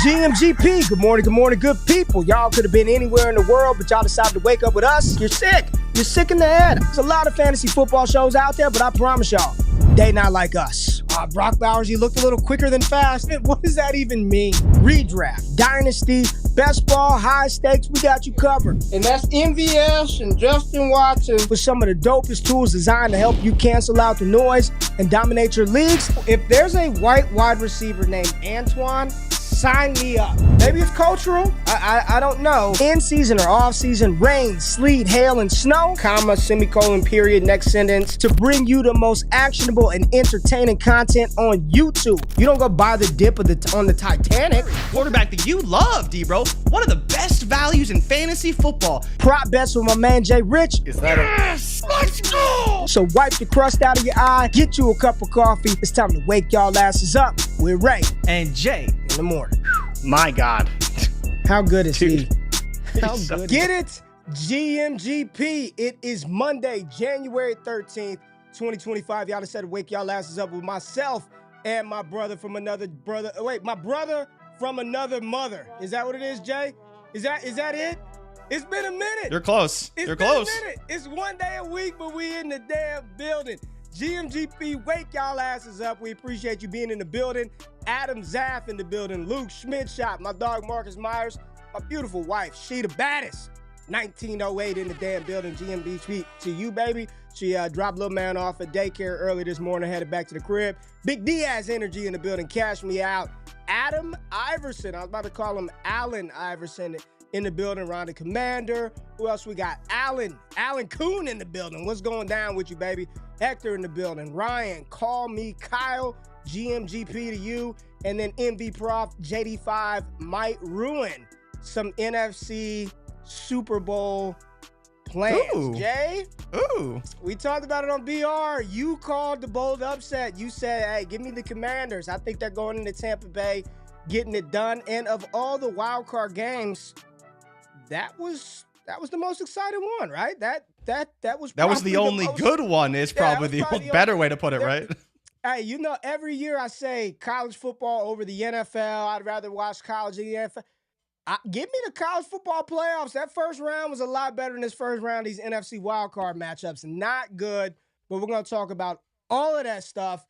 GMGP, good morning, good people. Y'all could have been anywhere in the world, but y'all decided to wake up with us. You're sick. You're sick in the head. There's a lot of fantasy football shows out there, but I promise y'all, they not like us. Brock Bowers, you looked a little quicker than fast. What does that even mean? Redraft, dynasty, best ball, high stakes, we got you covered. And that's MVS and Justin Watson with some of the dopest tools designed to help you cancel out the noise and dominate your leagues. If there's a white wide receiver named Antoine, sign me up. Maybe it's cultural. I don't know. In season or off season, rain, sleet, hail, and snow, comma, semicolon, period, next sentence, to bring you the most actionable and entertaining content on YouTube. You don't go buy the dip on the Titanic. Quarterback that you love, D-Bro. One of the best values in fantasy football. Prop bets with my man Jrich. Is that yes! Let's go! So wipe the crust out of your eye, get you a cup of coffee. It's time to wake y'all asses up. We're Ray and Jay in the morning. My God. How good is he? How good? Get it? GMGP. It is Monday, January 13th, 2025. Y'all decided to wake y'all asses up with myself and my brother from another brother. Wait, my brother from another mother. Is that what it is, Jay? Is that it? It's been a minute. You're close. You're close. A minute. It's one day a week, but we in the damn building. GMGP, wake y'all asses up. We appreciate you being in the building. Adam Zaff in the building. Luke Schmidt-Shop. My dog Marcus Myers. My beautiful wife. She the baddest. 1908 in the damn building. GMGP to you, baby. She dropped little man off at daycare early this morning. Headed back to the crib. Big Diaz energy in the building. Cash me out. Adam Iverson. I was about to call him Allen Iverson in the building. Ron the Commander. Who else we got? Allen Kuhn in the building. What's going down with you, baby? Hector in the building. Ryan, call me Kyle. GMGP to you. And then MV Prof JD5 might ruin some NFC Super Bowl plans. Ooh. Jay? Ooh. We talked about it on BR. You called the bold upset. You said, hey, give me the Commanders. I think they're going into Tampa Bay, getting it done. And of all the wild card games, that was the most exciting one, right? That was the only good one. Is probably the better way to put it, right? Hey, you know, every year I say college football over the NFL. I'd rather watch college than the NFL. Give me the college football playoffs. That first round was a lot better than this first round. These NFC wildcard matchups, not good. But we're going to talk about all of that stuff.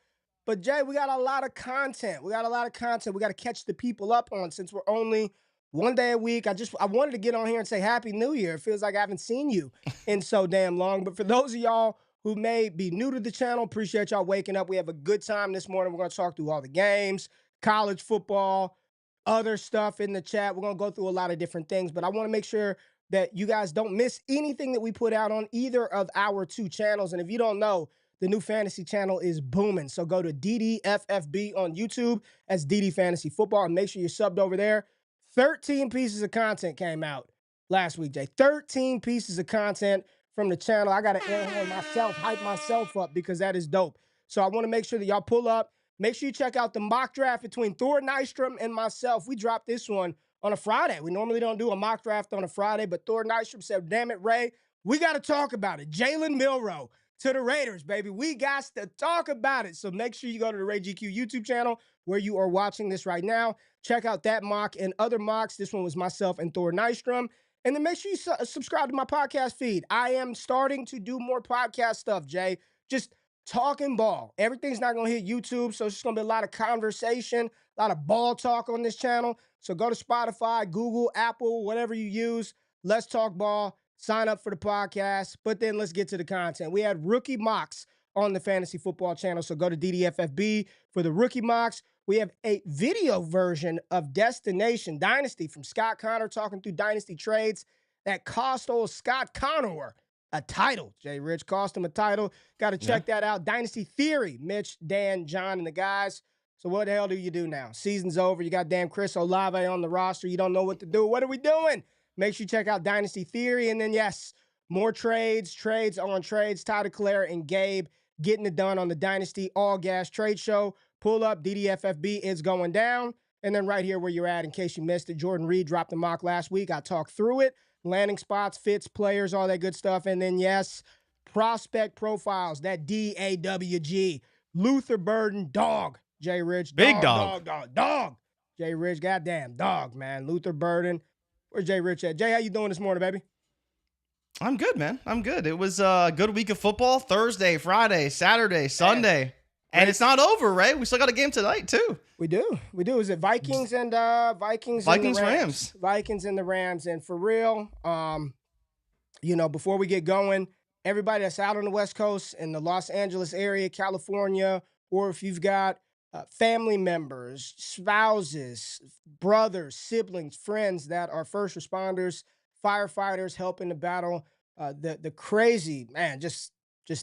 But, Jay, we got a lot of content. We got to catch the people up on since we're only one day a week. I wanted to get on here and say Happy New Year. It feels like I haven't seen you in so damn long. But for those of y'all who may be new to the channel, appreciate y'all waking up. We have a good time this morning. We're going to talk through all the games, college football, other stuff in the chat. We're going to go through a lot of different things. But I want to make sure that you guys don't miss anything that we put out on either of our two channels. And if you don't know, the new fantasy channel is booming. So go to DDFFB on YouTube. That's DD Fantasy Football. And make sure you're subbed over there. 13 pieces of content came out last week, Jay. 13 pieces of content from the channel. I got to air horn myself, hype myself up because that is dope. So I want to make sure that y'all pull up. Make sure you check out the mock draft between Thor Nystrom and myself. We dropped this one on a Friday. We normally don't do a mock draft on a Friday, but Thor Nystrom said, damn it, Ray, we got to talk about it. Jalen Milroe to the Raiders, baby. We got to talk about it. So make sure you go to the Ray GQ YouTube channel where you are watching this right now. Check out that mock and other mocks. This one was myself and Thor Nystrom. And then make sure you subscribe to my podcast feed. I am starting to do more podcast stuff, Jay. Just talking ball. Everything's not going to hit YouTube, so it's just going to be a lot of conversation, a lot of ball talk on this channel. So go to Spotify, Google, Apple, whatever you use. Let's talk ball. Sign up for the podcast. But then let's get to the content. We had rookie mocks on the Fantasy Football channel, so go to DDFFB for the rookie mocks. We have a video version of Destination Dynasty from Scott Connor talking through dynasty trades that cost old Scott Connor a title. Jrich cost him a title. Got to check that out. Dynasty Theory, Mitch, Dan, John, and the guys. So what the hell do you do now? Season's over. You got damn Chris Olave on the roster. You don't know what to do. What are we doing? Make sure you check out Dynasty Theory. And then, yes, more trades on trades. Tyler Claire and Gabe getting it done on the Dynasty All Gas Trade Show. Pull up, DDFFB is going down. And then right here where you're at, in case you missed it, Jordan Reed dropped the mock last week. I talked through it. Landing spots, fits, players, all that good stuff. And then, yes, prospect profiles, that DAWG. Luther Burden, dog. Jrich, big dog. Dog. Jrich, goddamn dog, man. Luther Burden. Where's Jrich at? Jay, how you doing this morning, baby? I'm good, man. I'm good. It was a good week of football. Thursday, Friday, Saturday, Sunday. And it's not over, right? We still got a game tonight, too. We do. Is it Vikings and Vikings and the Rams? Vikings and the Rams. And for real, before we get going, everybody that's out on the West Coast in the Los Angeles area, California, or if you've got family members, spouses, brothers, siblings, friends that are first responders, firefighters helping the battle, the crazy, man, just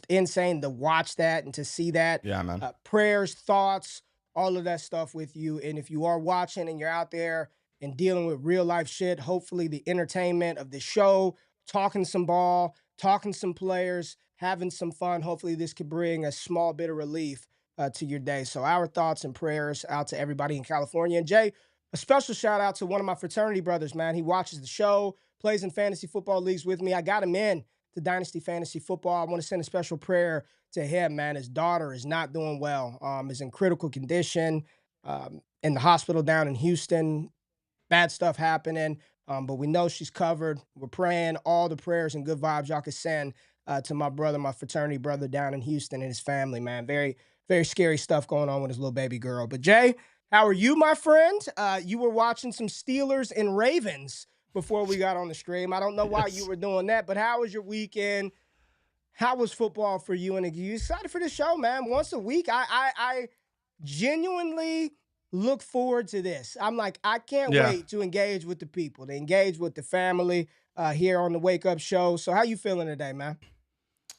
insane to watch that and to see that. Yeah, man. Prayers, thoughts, all of that stuff with you. And if you are watching and you're out there and dealing with real life shit, hopefully the entertainment of the show, talking some ball, talking some players, having some fun, hopefully this could bring a small bit of relief to your day. So our thoughts and prayers out to everybody in California. And Jay, a special shout out to one of my fraternity brothers, man. He watches the show, plays in fantasy football leagues with me. I got him in to Dynasty Fantasy Football. I want to send a special prayer to him, man. His daughter is not doing well, is in critical condition, in the hospital down in Houston. Bad stuff happening, but we know she's covered. We're praying all the prayers and good vibes y'all can send to my brother, my fraternity brother down in Houston and his family, man. Very, very scary stuff going on with his little baby girl. But Jay, how are you, my friend? You were watching some Steelers and Ravens before we got on the stream. I don't know why you were doing that, but how was your weekend? How was football for you? And are you excited for the show, man? Once a week, I genuinely look forward to this. I'm like, I can't wait to engage with the people, to engage with the family here on the Wake Up Show. So how you feeling today, man?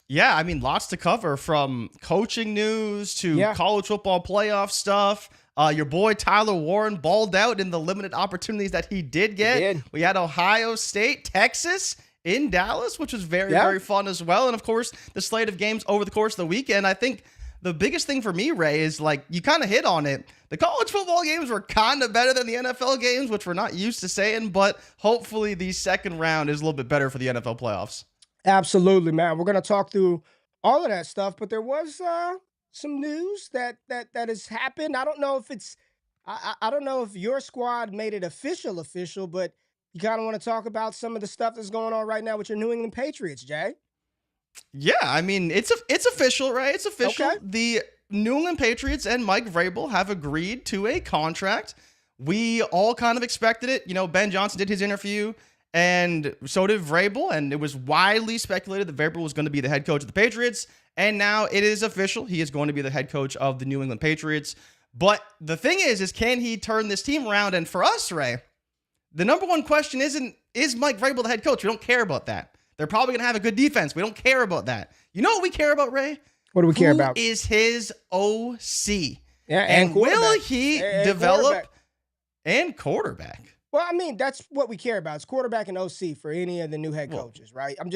Yeah, I mean, lots to cover, from coaching news to college football playoff stuff. Your boy Tyler Warren balled out in the limited opportunities that he did get. We had Ohio State, Texas in Dallas, which was very, very fun as well. And of course, the slate of games over the course of the weekend. I think the biggest thing for me, Ray, is like you kind of hit on it. The college football games were kind of better than the NFL games, which we're not used to saying, but hopefully the second round is a little bit better for the NFL playoffs. Absolutely, man. We're going to talk through all of that stuff, but there was some news that has happened. I don't know if it's I don't know if your squad made it official, but you kind of want to talk about some of the stuff that's going on right now with your New England Patriots, Jay. Yeah, I mean, it's official, right? It's official. Okay. The New England Patriots and Mike Vrabel have agreed to a contract. We all kind of expected it. You know, Ben Johnson did his interview, and so did Vrabel, and it was widely speculated that Vrabel was going to be the head coach of the Patriots, and now it is official. He is going to be the head coach of the New England Patriots. But the thing is can he turn this team around? And for us, Ray, the number one question is Mike Vrabel the head coach? We don't care about that. They're probably going to have a good defense. We don't care about that. You know what we care about, Ray? What do we care about? Who is his OC? Yeah, and will he develop and quarterback? Well, I mean, that's what we care about. It's quarterback and OC for any of the new head coaches, right? I'm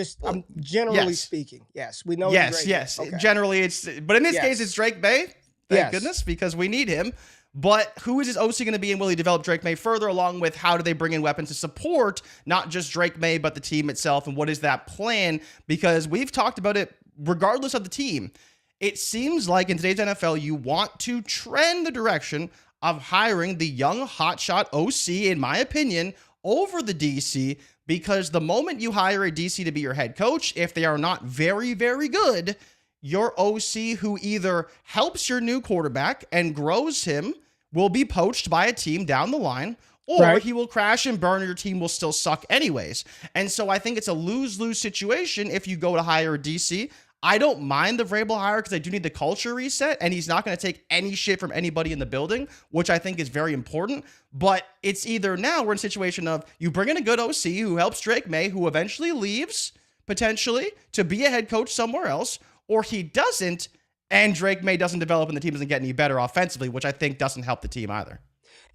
generally speaking. Yes, we know. Yes. Okay. Generally, but in this case, it's Drake May. Thank goodness, because we need him. But who is his OC going to be, and will he develop Drake May further, along with how do they bring in weapons to support not just Drake May, but the team itself, and what is that plan? Because we've talked about it regardless of the team. It seems like in today's NFL, you want to trend the direction of hiring the young hotshot OC, in my opinion, over the DC, because the moment you hire a DC to be your head coach, if they are not very, very good, your OC, who either helps your new quarterback and grows him, will be poached by a team down the line, or he will crash and burn, your team will still suck anyways. And so I think it's a lose-lose situation if you go to hire a DC. I don't mind the Vrabel hire because I do need the culture reset, and he's not going to take any shit from anybody in the building, which I think is very important. But it's either now we're in a situation of you bring in a good OC who helps Drake May, who eventually leaves, potentially, to be a head coach somewhere else, or he doesn't, and Drake May doesn't develop and the team doesn't get any better offensively, which I think doesn't help the team either.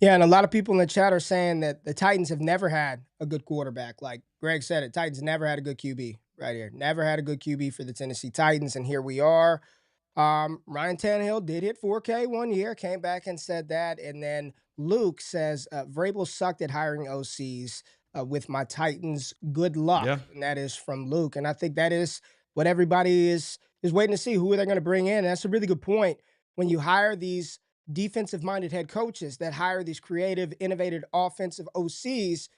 Yeah, and a lot of people in the chat are saying that the Titans have never had a good quarterback. Like Greg said it, Titans never had a good QB right here. Never had a good QB for the Tennessee Titans, and here we are. Ryan Tannehill did hit 4K one year, came back and said that, and then Luke says, Vrabel sucked at hiring OCs with my Titans. Good luck. Yeah. And that is from Luke, and I think that is what everybody is waiting to see. Who are they going to bring in? And that's a really good point. When you hire these defensive-minded head coaches that hire these creative, innovative offensive OCs,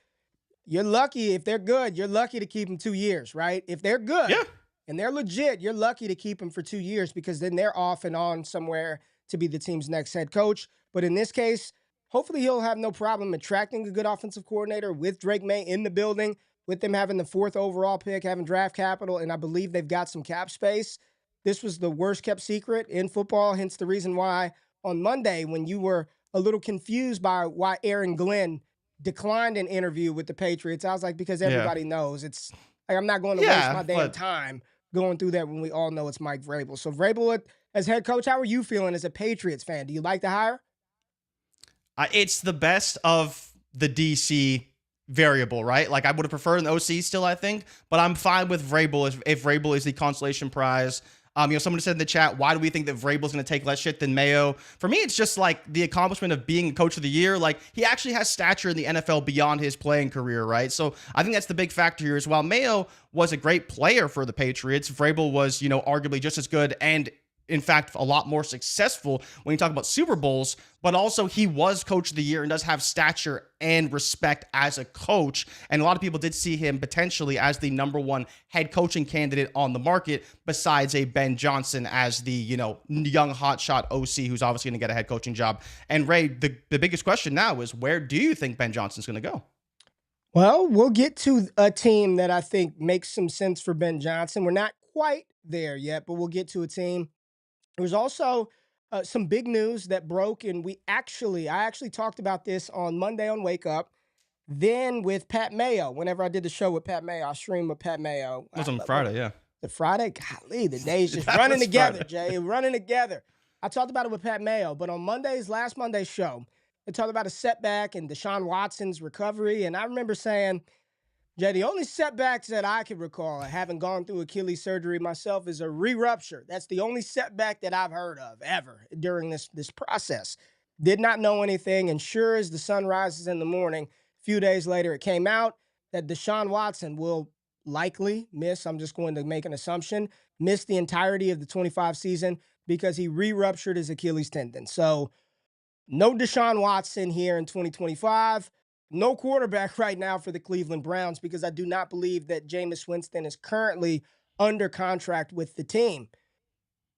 you're lucky if they're good. You're lucky to keep them 2 years, right? If they're good and they're legit, you're lucky to keep them for 2 years because then they're off and on somewhere to be the team's next head coach. But in this case, hopefully he'll have no problem attracting a good offensive coordinator with Drake May in the building, with them having the 4th overall pick, having draft capital, and I believe they've got some cap space. This was the worst kept secret in football, hence the reason why on Monday, when you were a little confused by why Aaron Glenn declined an interview with the Patriots, I was like, because everybody knows it's like, I'm not going to waste my damn time going through that when we all know it's Mike Vrabel. So Vrabel as head coach, how are you feeling as a Patriots fan? Do you like the hire? It's the best of the DC variable, right? Like I would have preferred an OC still, I think, but I'm fine with Vrabel if Vrabel is the consolation prize. Someone said in the chat, why do we think that Vrabel's going to take less shit than Mayo? For me, it's just like the accomplishment of being coach of the year. Like he actually has stature in the NFL beyond his playing career, right? So I think that's the big factor here as well. Mayo was a great player for the Patriots. Vrabel was, arguably just as good and in fact, a lot more successful when you talk about Super Bowls, but also he was coach of the year and does have stature and respect as a coach. And a lot of people did see him potentially as the number 1 head coaching candidate on the market, besides a Ben Johnson as the, young hotshot OC who's obviously going to get a head coaching job. And Ray, the biggest question now is, where do you think Ben Johnson's going to go? Well, we'll get to a team that I think makes some sense for Ben Johnson. We're not quite there yet, but we'll get to a team. There was also some big news that broke, and I actually talked about this on Monday on Wake Up. Then with Pat Mayo, whenever I did the show with Pat Mayo, I streamed with Pat Mayo. It was on Friday, yeah. The Friday? Golly, the days just running together, Jay, running together. I talked about it with Pat Mayo, but on last Monday's show, I talked about a setback and Deshaun Watson's recovery, and I remember saying, Jay, the only setbacks that I can recall, having gone through Achilles surgery myself, is a re-rupture. That's the only setback that I've heard of ever during this process. Did not know anything, and sure as the sun rises in the morning, a few days later it came out that Deshaun Watson will likely miss, I'm just going to make an assumption, miss the entirety of the 25 season because he re-ruptured his Achilles tendon. So no Deshaun Watson here in 2025. No quarterback right now for the Cleveland Browns because I do not believe that Jameis Winston is currently under contract with the team.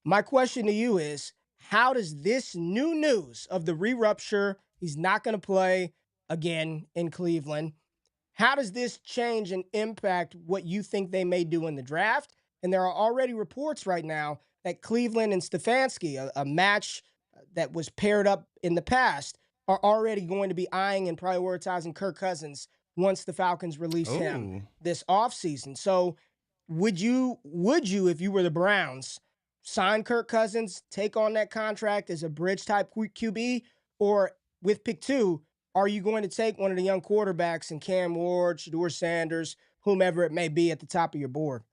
My question to you is, how does this new news of the re-rupture, he's not going to play again in Cleveland, how does this change and impact what you think they may do in the draft? And there are already reports right now that Cleveland and Stefanski, a match that was paired up in the past, are already going to be eyeing and prioritizing Kirk Cousins once the Falcons release him this offseason. So would you, if you were the Browns, sign Kirk Cousins, take on that contract as a bridge-type QB? Or with pick 2, are you going to take one of the young quarterbacks in Cam Ward, Shedeur Sanders, whomever it may be at the top of your board?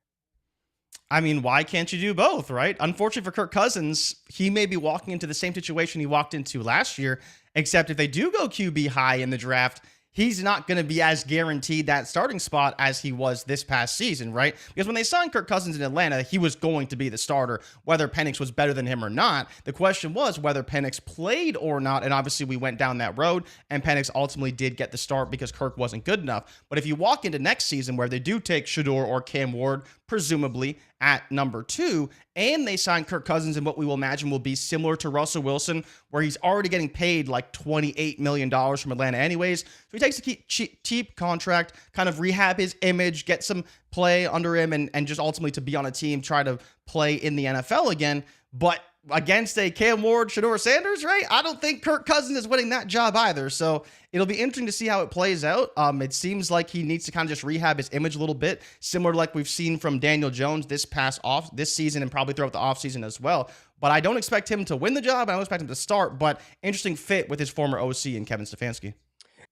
I mean, why can't you do both, right? Unfortunately for Kirk Cousins, he may be walking into the same situation he walked into last year, except if they do go QB high in the draft, he's not going to be as guaranteed that starting spot as he was this past season, right? Because when they signed Kirk Cousins in Atlanta, he was going to be the starter, whether Penix was better than him or not. The question was whether Penix played or not, and obviously we went down that road, and Penix ultimately did get the start because Kirk wasn't good enough. But if you walk into next season where they do take Shedeur or Cam Ward, presumably at number 2, and they sign Kirk Cousins in what we will imagine will be similar to Russell Wilson, where he's already getting paid like $28 million from Atlanta anyways. So he takes a cheap contract, kind of rehab his image, get some play under him, and just ultimately to be on a team, try to play in the NFL again. But against a Cam Ward, Shedeur Sanders, right? I don't think Kirk Cousins is winning that job either. So it'll be interesting to see how it plays out. It seems like he needs to kind of just rehab his image a little bit, similar to like we've seen from Daniel Jones this season and probably throughout the offseason as well. But I don't expect him to win the job. I don't expect him to start, but interesting fit with his former OC and Kevin Stefanski.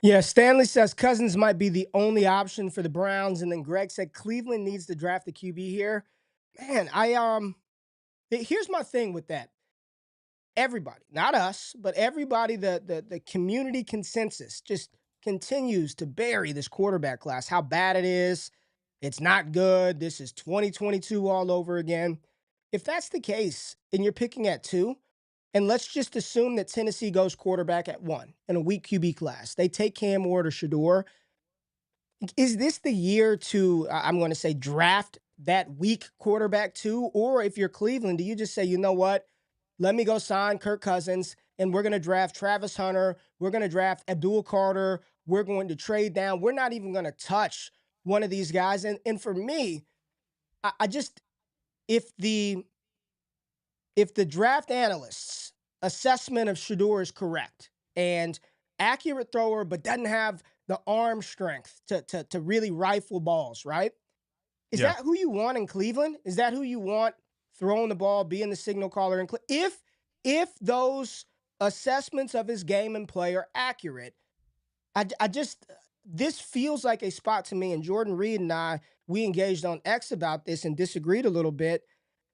Yeah, Stanley says Cousins might be the only option for the Browns. And then Greg said Cleveland needs to draft the QB here. Man, here's my thing with that. Everybody, not us, but everybody, the community consensus just continues to bury this quarterback class, how bad it is. It's not good. This is 2022 all over again. If that's the case and you're picking at 2, And let's just assume that Tennessee goes quarterback at 1 in a weak QB class. They take Cam Ward or Shador. Is this the year to, I'm going to say, draft that weak quarterback too? Or if you're Cleveland, do you just say, you know what? Let me go sign Kirk Cousins, and we're going to draft Travis Hunter. We're going to draft Abdul Carter. We're going to trade down. We're not even going to touch one of these guys. And for me, I just, if the draft analysts' assessment of Shador is correct and accurate thrower, but doesn't have the arm strength to really rifle balls, right? Is that who you want in Cleveland? Is that who you want throwing the ball, being the signal caller in Cleveland? If those assessments of his game and play are accurate, I just, this feels like a spot to me, and Jordan Reed and we engaged on X about this and disagreed a little bit.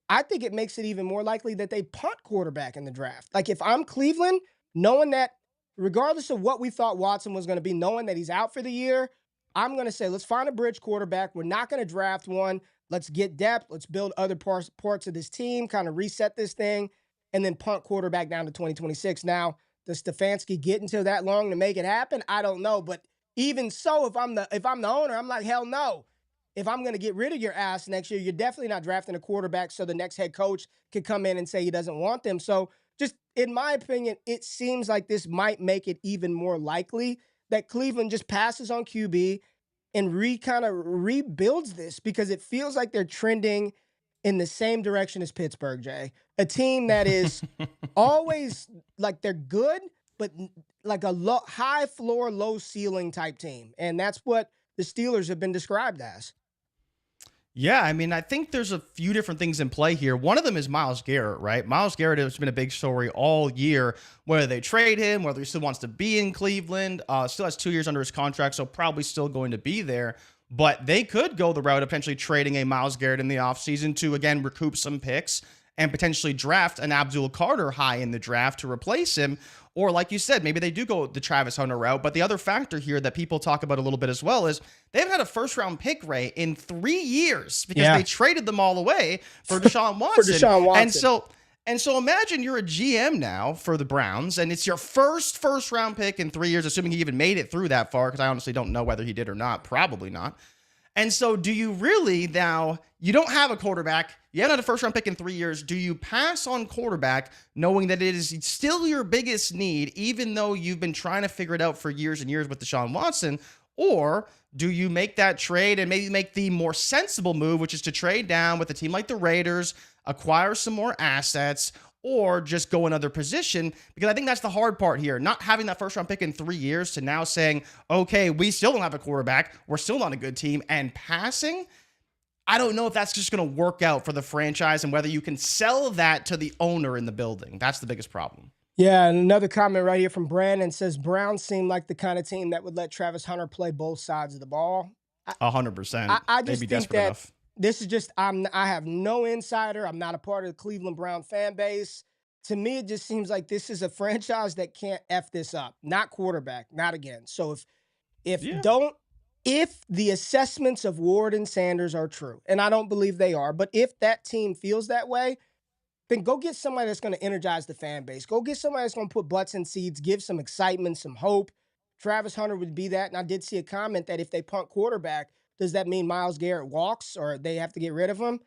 I think it makes it even more likely that they punt quarterback in the draft. Like, if I'm Cleveland, knowing that regardless of what we thought Watson was going to be, knowing that he's out for the year, I'm going to say, let's find a bridge quarterback. We're not going to draft one. Let's get depth. Let's build other parts of this team, kind of reset this thing, and then punt quarterback down to 2026. Now, does Stefanski get until that long to make it happen? I don't know. But even so, if I'm the owner, I'm like, hell no. If I'm going to get rid of your ass next year, you're definitely not drafting a quarterback so the next head coach could come in and say he doesn't want them. So just in my opinion, it seems like this might make it even more likely that Cleveland just passes on QB and kind of rebuilds this, because it feels like they're trending in the same direction as Pittsburgh, Jay. A team that is always like, they're good, but like a high floor, low ceiling type team. And that's what the Steelers have been described as. Yeah, I mean, I think there's a few different things in play here. One of them is Myles Garrett, right? Myles Garrett has been a big story all year, whether they trade him, whether he still wants to be in Cleveland, still has 2 years under his contract, so probably still going to be there. But they could go the route of potentially trading a Myles Garrett in the offseason to, again, recoup some picks and potentially draft an Abdul Carter high in the draft to replace him. Or like you said, maybe they do go the Travis Hunter route. But the other factor here that people talk about a little bit as well is they've had a first-round pick, Ray, in 3 years because they traded them all away for Deshaun Watson. And so imagine you're a GM now for the Browns, and it's your first-round pick in 3 years, assuming he even made it through that far, because I honestly don't know whether he did or not. Probably not. And so do you really now, you don't have a quarterback, you haven't had a first-round pick in 3 years, do you pass on quarterback knowing that it is still your biggest need, even though you've been trying to figure it out for years and years with Deshaun Watson? Or do you make that trade and maybe make the more sensible move, which is to trade down with a team like the Raiders, acquire some more assets, or just go another position? Because I think that's the hard part here. Not having that first round pick in 3 years to now saying, okay, we still don't have a quarterback, we're still not a good team, and passing. I don't know if that's just going to work out for the franchise and whether you can sell that to the owner in the building. That's the biggest problem. Yeah, and another comment right here from Brandon says, Browns seem like the kind of team that would let Travis Hunter play both sides of the ball. 100%. I just be think desperate that enough. this is just, I have no insider. I'm not a part of the Cleveland Brown fan base. To me, it just seems like this is a franchise that can't F this up. Not quarterback, not again. So if the assessments of Ward and Sanders are true, and I don't believe they are, but if that team feels that way, then go get somebody that's going to energize the fan base. Go get somebody that's going to put butts in seats, give some excitement, some hope. Travis Hunter would be that. And I did see a comment that if they punt quarterback, does that mean Myles Garrett walks or they have to get rid of him?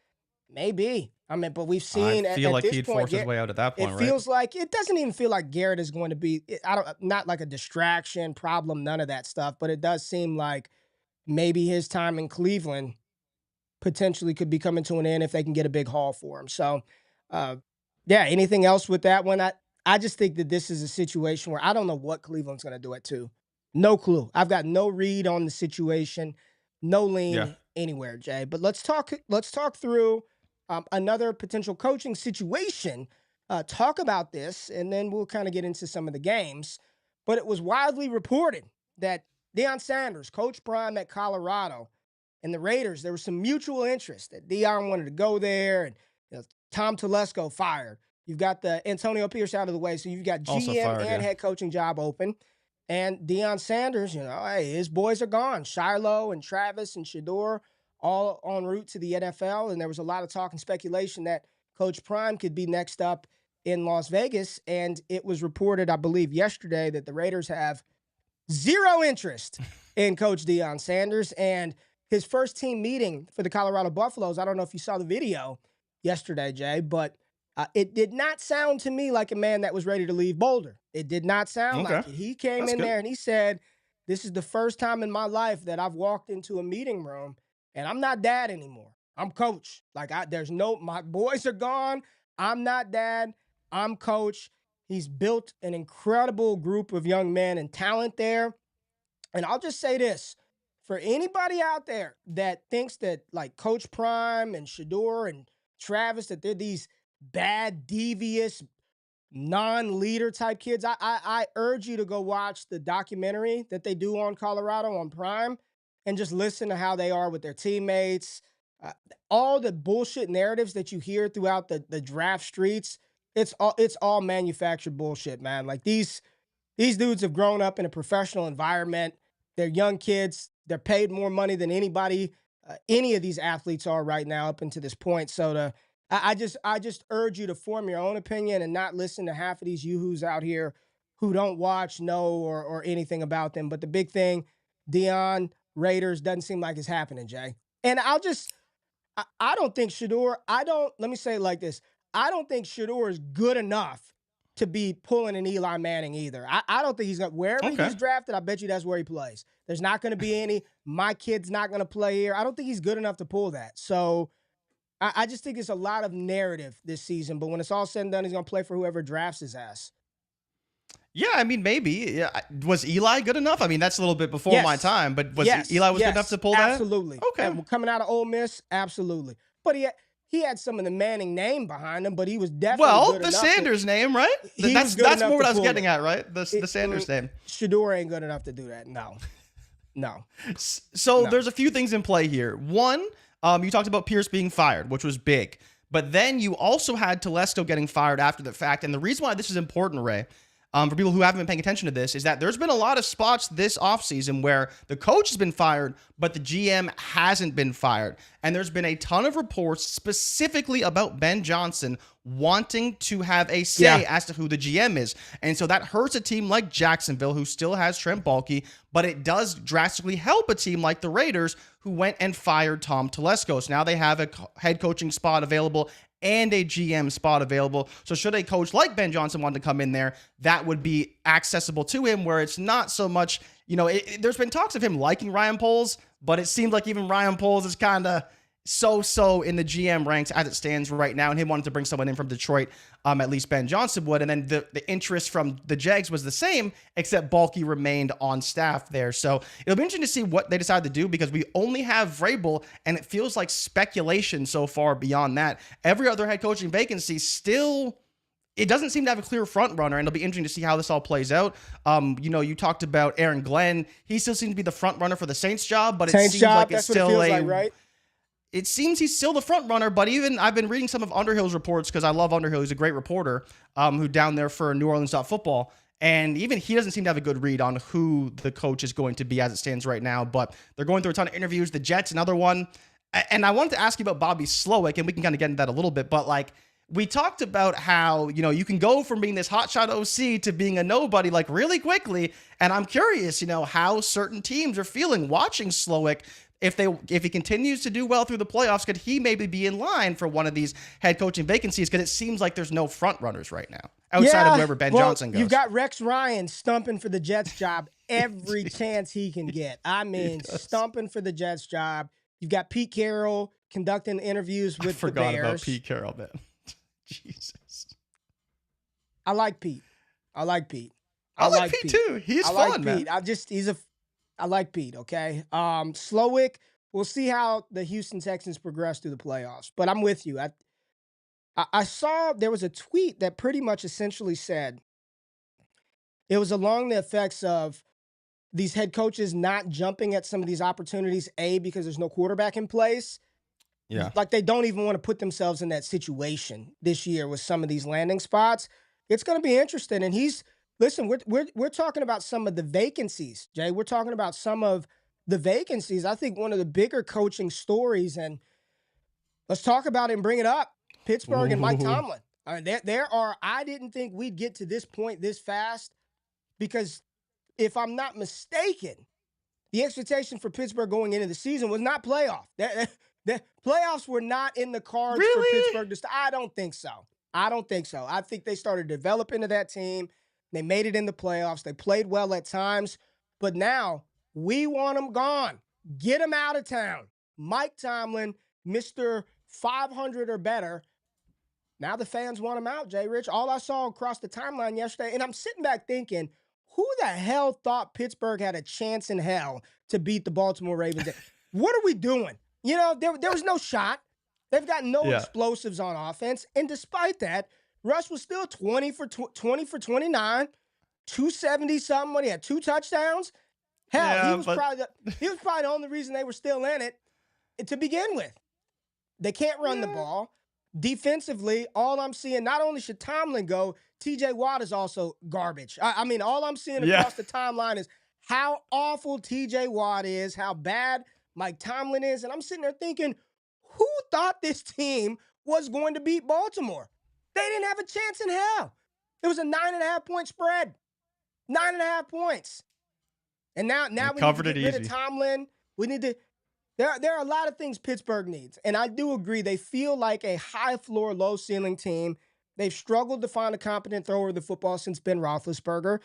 Maybe. I mean, but we've seen I feel at like this he'd point, force his way out at that point, it right? feels like, it doesn't even feel like Garrett is going to be, not like a distraction, problem, none of that stuff. But it does seem like maybe his time in Cleveland potentially could be coming to an end if they can get a big haul for him. So, yeah, anything else with that one? I just think that this is a situation where I don't know what Cleveland's going to do it to. No clue. I've got no read on the situation, no lean anywhere, Jay. But let's talk through another potential coaching situation. Talk about this, and then we'll kind of get into some of the games. But it was widely reported that Deion Sanders, Coach Prime at Colorado, and the Raiders, there was some mutual interest that Deion wanted to go there, and Tom Telesco fired. You've got the Antonio Pierce out of the way, so you've got GM and head coaching job open. And Deion Sanders, hey, his boys are gone. Shiloh and Travis and Shador all en route to the NFL, and there was a lot of talk and speculation that Coach Prime could be next up in Las Vegas, and it was reported, I believe, yesterday that the Raiders have zero interest in Coach Deion Sanders. And his first team meeting for the Colorado Buffaloes, I don't know if you saw the video yesterday, Jay, but it did not sound to me like a man that was ready to leave Boulder. It did not sound like it. He came in there and he said, this is the first time in my life that I've walked into a meeting room and I'm not dad anymore. I'm coach. Like, my boys are gone. I'm not dad. I'm coach. He's built an incredible group of young men and talent there. And I'll just say this, for anybody out there that thinks that like Coach Prime and Shador and Travis, that they're these bad, devious, non-leader type kids, I urge you to go watch the documentary that they do on Colorado on Prime and just listen to how they are with their teammates. All the bullshit narratives that you hear throughout the draft streets, it's all manufactured bullshit, man. Like these dudes have grown up in a professional environment. They're young kids. They're paid more money than anybody, any of these athletes are right now up until this point. So I just urge you to form your own opinion and not listen to half of these yoo-hoos out here who don't watch, know, or anything about them. But the big thing, Deion, Raiders, doesn't seem like it's happening, Jay. And I don't think Shador, let me say it like this. I don't think Shador is good enough to be pulling an Eli Manning either. I don't think he's going to, wherever he gets drafted, I bet you that's where he plays. There's not going to be any, my kid's not going to play here. I don't think he's good enough to pull that. So I just think it's a lot of narrative this season, but when it's all said and done, he's going to play for whoever drafts his ass. Yeah, I mean, maybe. Yeah. Was Eli good enough? I mean, that's a little bit before my time, but Eli good enough to pull that? Absolutely. Okay. And coming out of Ole Miss, absolutely. But he had some of the Manning name behind him, but he was definitely good enough. Sanders name, right? That's more what I was getting at, right? The Sanders name. Shador ain't good enough to do that. No. So there's a few things in play here. One, you talked about Pierce being fired, which was big. But then you also had Telesco getting fired after the fact. And the reason why this is important, Ray, for people who haven't been paying attention to this, is that there's been a lot of spots this offseason where the coach has been fired, but the GM hasn't been fired. And there's been a ton of reports specifically about Ben Johnson wanting to have a say as to who the GM is. And so that hurts a team like Jacksonville, who still has Trent Baalke, but it does drastically help a team like the Raiders, who went and fired Tom Telesco. So now they have a head coaching spot available and a GM spot available. So should a coach like Ben Johnson want to come in there, that would be accessible to him, where it's not so much, there's been talks of him liking Ryan Poles, but it seems like even Ryan Poles is kind of so in the GM ranks as it stands right now, and him wanted to bring someone in from Detroit, at least Ben Johnson would. And then the interest from the Jags was the same, except Baalke remained on staff there. So it'll be interesting to see what they decide to do, because we only have Vrabel, and it feels like speculation so far beyond that. Every other head coaching vacancy still, it doesn't seem to have a clear front runner, and it'll be interesting to see how this all plays out. You talked about Aaron Glenn. He still seems to be the front runner for the Saints job, but it seems like it's still right? It seems he's still the front runner, but even I've been reading some of Underhill's reports, because I love Underhill. He's a great reporter, who down there for New Orleans Football. And even he doesn't seem to have a good read on who the coach is going to be as it stands right now. But they're going through a ton of interviews. The Jets, another one. And I wanted to ask you about Bobby Slowick, and we can kind of get into that a little bit. But like, we talked about how, you can go from being this hotshot OC to being a nobody like really quickly. And I'm curious, how certain teams are feeling watching Slowick. If he continues to do well through the playoffs, could he maybe be in line for one of these head coaching vacancies? Because it seems like there's no front runners right now outside of wherever Ben Johnson goes. You've got Rex Ryan stumping for the Jets job every chance he can get. I mean, stumping for the Jets job. You've got Pete Carroll conducting interviews with the Bears. I forgot about Pete Carroll, man. Jesus. I like Pete. I like Pete too. He's fun, man. I like Pete, okay? Slowick, we'll see how the Houston Texans progress through the playoffs. But I'm with you. I saw there was a tweet that pretty much essentially said, it was along the effects of these head coaches not jumping at some of these opportunities, because there's no quarterback in place. Yeah. Like they don't even want to put themselves in that situation this year with some of these landing spots. It's going to be interesting. And listen, we're talking about some of the vacancies, Jay. We're talking about some of the vacancies. I think one of the bigger coaching stories, and let's talk about it and bring it up, Pittsburgh and Mike Tomlin. I mean, I didn't think we'd get to this point this fast because if I'm not mistaken, the expectation for Pittsburgh going into the season was not playoff. The playoffs were not in the cards for Pittsburgh. I don't think so. I think they started developing into that team. They made it in the playoffs. They played well at times. But now we want them gone. Get them out of town. Mike Tomlin, Mr. 500 or better. Now the fans want him out, Jrich. All I saw across the timeline yesterday, and I'm sitting back thinking, who the hell thought Pittsburgh had a chance in hell to beat the Baltimore Ravens? What are we doing? You know, there was no shot. They've got no explosives on offense. And despite that, Russ was still 20 for 29, 270-something when he had 2 touchdowns. Hell, he was probably the only reason they were still in it to begin with. They can't run the ball. Defensively, all I'm seeing, not only should Tomlin go, TJ Watt is also garbage. I mean, all I'm seeing across the timeline is how awful TJ Watt is, how bad Mike Tomlin is. And I'm sitting there thinking, who thought this team was going to beat Baltimore? They didn't have a chance in hell. It was a 9.5-point spread. 9.5 points. And now we need to get rid of Tomlin. We need to. There are a lot of things Pittsburgh needs. And I do agree. They feel like a high floor, low ceiling team. They've struggled to find a competent thrower of the football since Ben Roethlisberger.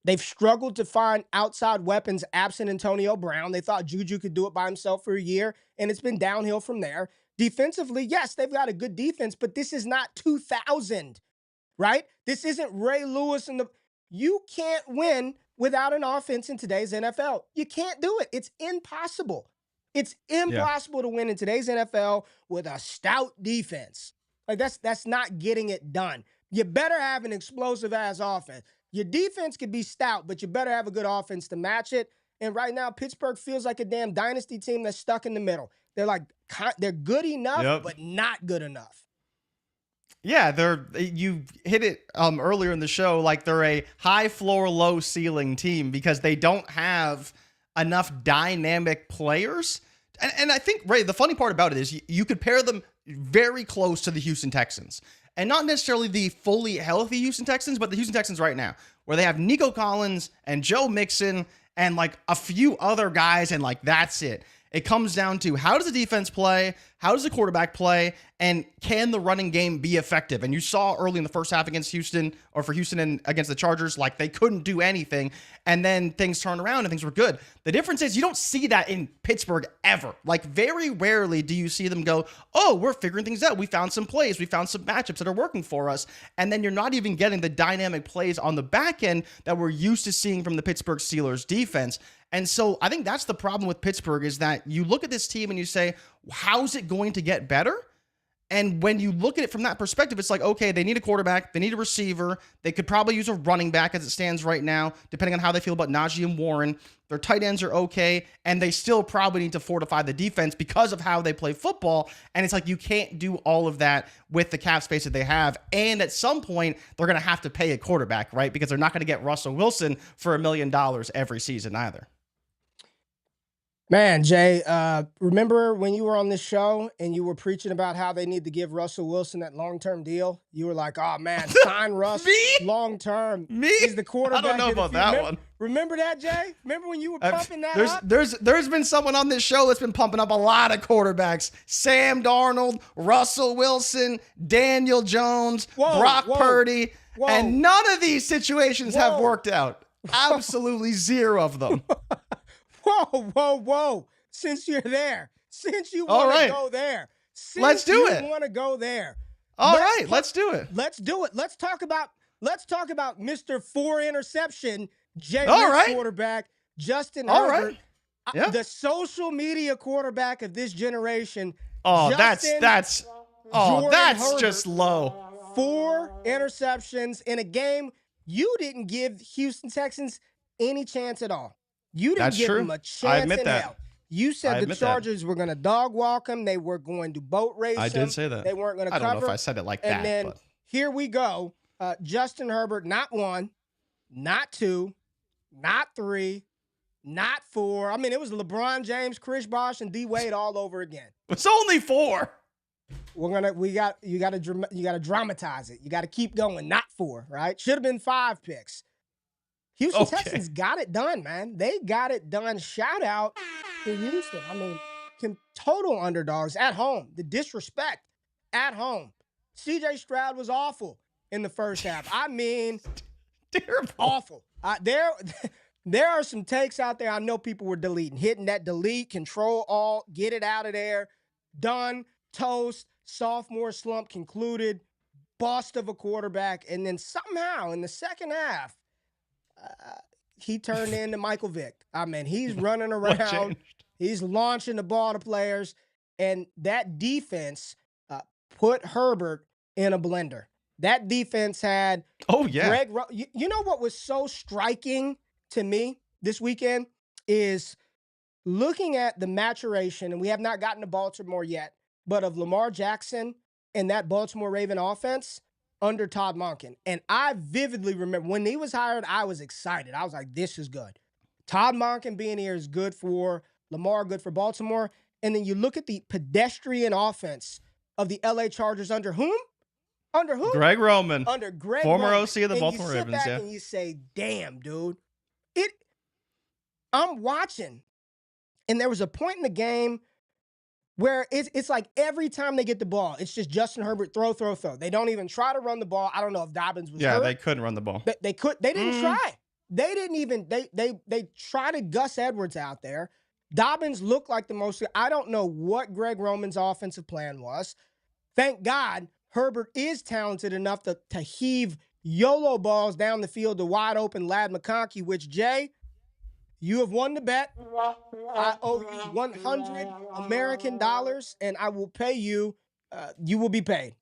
They've struggled to find outside weapons absent Antonio Brown. They thought Juju could do it by himself for a year, and it's been downhill from there. Defensively, yes, they've got a good defense, but this is not 2000, right? This isn't Ray Lewis you can't win without an offense in today's NFL. You can't do it. It's impossible. It's impossible to win in today's NFL with a stout defense. Like that's not getting it done. You better have an explosive ass offense. Your defense could be stout, but you better have a good offense to match it. And right now, Pittsburgh feels like a damn dynasty team that's stuck in the middle. They're good enough, but not good enough. Yeah, you hit it earlier in the show, like they're a high floor, low ceiling team because they don't have enough dynamic players. And I think, Ray, the funny part about it is you could pair them very close to the Houston Texans. And not necessarily the fully healthy Houston Texans, but the Houston Texans right now, where they have Nico Collins and Joe Mixon and like a few other guys, and like that's it. It comes down to how does the defense play, how does the quarterback play, and can the running game be effective? And you saw early in the first half against Houston, or for Houston and against the Chargers, like they couldn't do anything, and then things turned around and things were good. The difference is you don't see that in Pittsburgh ever. Like very rarely do you see them go, oh, we're figuring things out. We found some plays. We found some matchups that are working for us. And then you're not even getting the dynamic plays on the back end that we're used to seeing from the Pittsburgh Steelers defense. And so I think that's the problem with Pittsburgh is that you look at this team and you say, how's it going to get better? And when you look at it from that perspective, it's like, okay, they need a quarterback. They need a receiver. They could probably use a running back as it stands right now, depending on how they feel about Najee and Warren. Their tight ends are okay. And they still probably need to fortify the defense because of how they play football. And it's like, you can't do all of that with the cap space that they have. And at some point, they're going to have to pay a quarterback, right? Because they're not going to get Russell Wilson for $1 million every season either. Man, Jay, remember when you were on this show and you were preaching about how they need to give Russell Wilson that long-term deal? You were like, oh, man, sign Russ long-term. He's the quarterback. I don't know about that one. Remember that, Jay? Remember when you were pumping that up? There's been someone on this show that's been pumping up a lot of quarterbacks. Sam Darnold, Russell Wilson, Daniel Jones, Brock Purdy. And none of these situations have worked out. Absolutely zero of them. Whoa. Since you're there, since you want to go there, let's do it. Want to go there. All right, let's do it. Let's do it. Let's talk about Mr. 4-interception Jrich quarterback, Justin Herbert. The social media quarterback of this generation. Oh, that's just low. 4 interceptions in a game. You didn't give Houston Texans any chance at all. You didn't give them a chance in hell. You said the Chargers were going to dog walk them. They were going to boat race them. I did say that. They weren't going to cover. I don't know if I said it like that. And then here we go. Justin Herbert, not 1, not 2, not 3, not 4. I mean, it was LeBron James, Chris Bosh, and D. Wade all over again. It's only 4. You got to dramatize it. You got to keep going. Not 4, right? Should have been 5 picks. Houston Texans got it done, man. They got it done. Shout out to Houston. I mean, total underdogs at home. The disrespect at home. CJ Stroud was awful in the first half. I mean, terrible. Awful. There are some takes out there I know people were deleting. Hitting that delete, control alt, get it out of there. Done, toast, sophomore slump concluded, bust of a quarterback. And then somehow in the second half, he turned into Michael Vick. I mean, he's running around. He's launching the ball to players. And that defense put Herbert in a blender. That defense had Greg. You know what was so striking to me this weekend is looking at the maturation, and we have not gotten to Baltimore yet, but of Lamar Jackson and that Baltimore Raven offense under Todd Monken. And I vividly remember when he was hired, I was excited. I was like, this is good. Todd Monken being here is good for Lamar, good for Baltimore. And then you look at the pedestrian offense of the LA Chargers under whom? Under who? Greg Roman. Under Greg Former Roman. OC of the Baltimore Ravens, back and you say, damn, dude. I'm watching. And there was a point in the game where it's like every time they get the ball, it's just Justin Herbert, throw. They don't even try to run the ball. I don't know if Dobbins was hurt. Yeah, they couldn't run the ball. They didn't try. They didn't even, they tried to Gus Edwards out there. Dobbins looked like the most, I don't know what Greg Roman's offensive plan was. Thank God Herbert is talented enough to heave YOLO balls down the field to wide open Ladd McConkey, which, Jay, you have won the bet. I owe you 100 American dollars, and I will pay you. You will be paid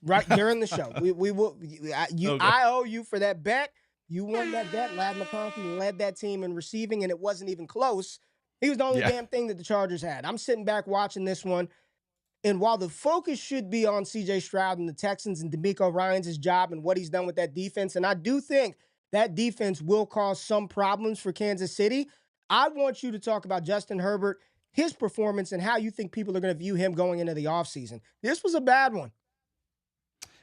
right during the show. We will. I owe you for that bet. You won that bet. Ladd McConkey led that team in receiving, and it wasn't even close. He was the only damn thing that the Chargers had. I'm sitting back watching this one, and while the focus should be on C.J. Stroud and the Texans and DeMeco Ryans' job and what he's done with that defense, and I do think that defense will cause some problems for Kansas City, I want you to talk about Justin Herbert, his performance, and how you think people are going to view him going into the offseason. This was a bad one.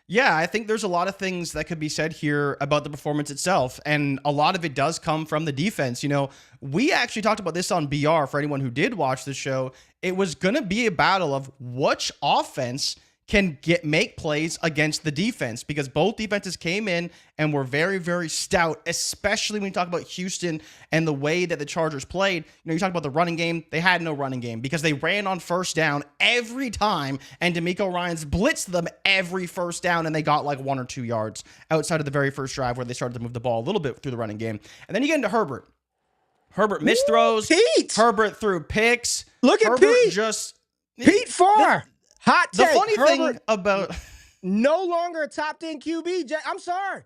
Yeah, I think there's a lot of things that could be said here about the performance itself, and a lot of it does come from the defense. You know, we actually talked about this on BR for anyone who did watch the show. It was going to be a battle of which offense can make plays against the defense, because both defenses came in and were very, very stout, especially when you talk about Houston and the way that the Chargers played. You know, you talk about the running game. They had no running game because they ran on first down every time, and DeMeco Ryans blitzed them every first down, and they got like 1 or 2 yards outside of the very first drive where they started to move the ball a little bit through the running game. And then you get into Herbert. Herbert missed throws. Pete! Herbert threw picks. Look at Pete. Pete Farr. Hot take. The funny thing about no longer a top 10 QB. I'm sorry.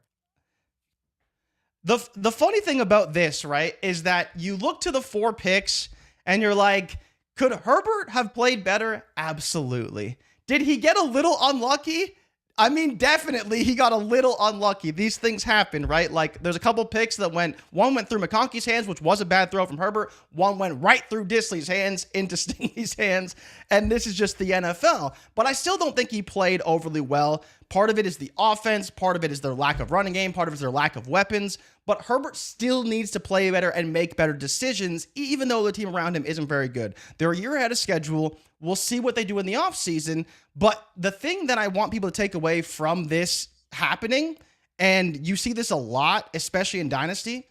The funny thing about this, right, is that you look to the 4 picks and you're like, could Herbert have played better? Absolutely. Did he get a little unlucky? I mean, definitely he got a little unlucky. These things happen, right? Like, there's a couple picks that one went through McConkey's hands, which was a bad throw from Herbert. One went right through Disley's hands into Stingley's hands. And this is just the NFL. But I still don't think he played overly well. Part of it is the offense. Part of it is their lack of running game. Part of it is their lack of weapons. But Herbert still needs to play better and make better decisions, even though the team around him isn't very good. They're a year ahead of schedule. We'll see what they do in the offseason. But the thing that I want people to take away from this happening, and you see this a lot, especially in Dynasty,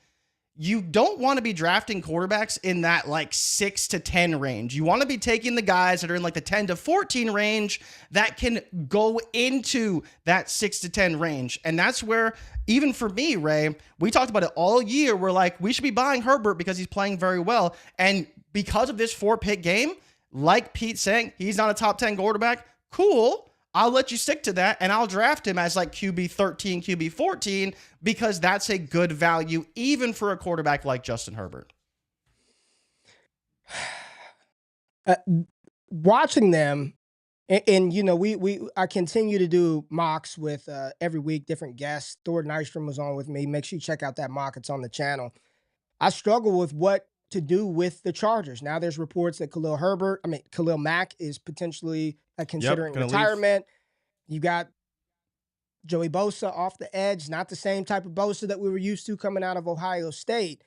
you don't want to be drafting quarterbacks in that like 6 to 10 range. You want to be taking the guys that are in like the 10 to 14 range that can go into that 6 to 10 range. And that's where, even for me, Ray, we talked about it all year. We're like, we should be buying Herbert because he's playing very well. And because of this 4-pick game, like Pete saying, he's not a top 10 quarterback. Cool. I'll let you stick to that, and I'll draft him as like QB 13, QB 14, because that's a good value, even for a quarterback like Justin Herbert. Watching them, and you know, I continue to do mocks with every week, different guests. Thor Nystrom was on with me. Make sure you check out that mock. It's on the channel. I struggle with what to do with the Chargers. Now there's reports that Khalil Mack is potentially considering retirement. You got Joey Bosa off the edge, not the same type of Bosa that we were used to coming out of Ohio State.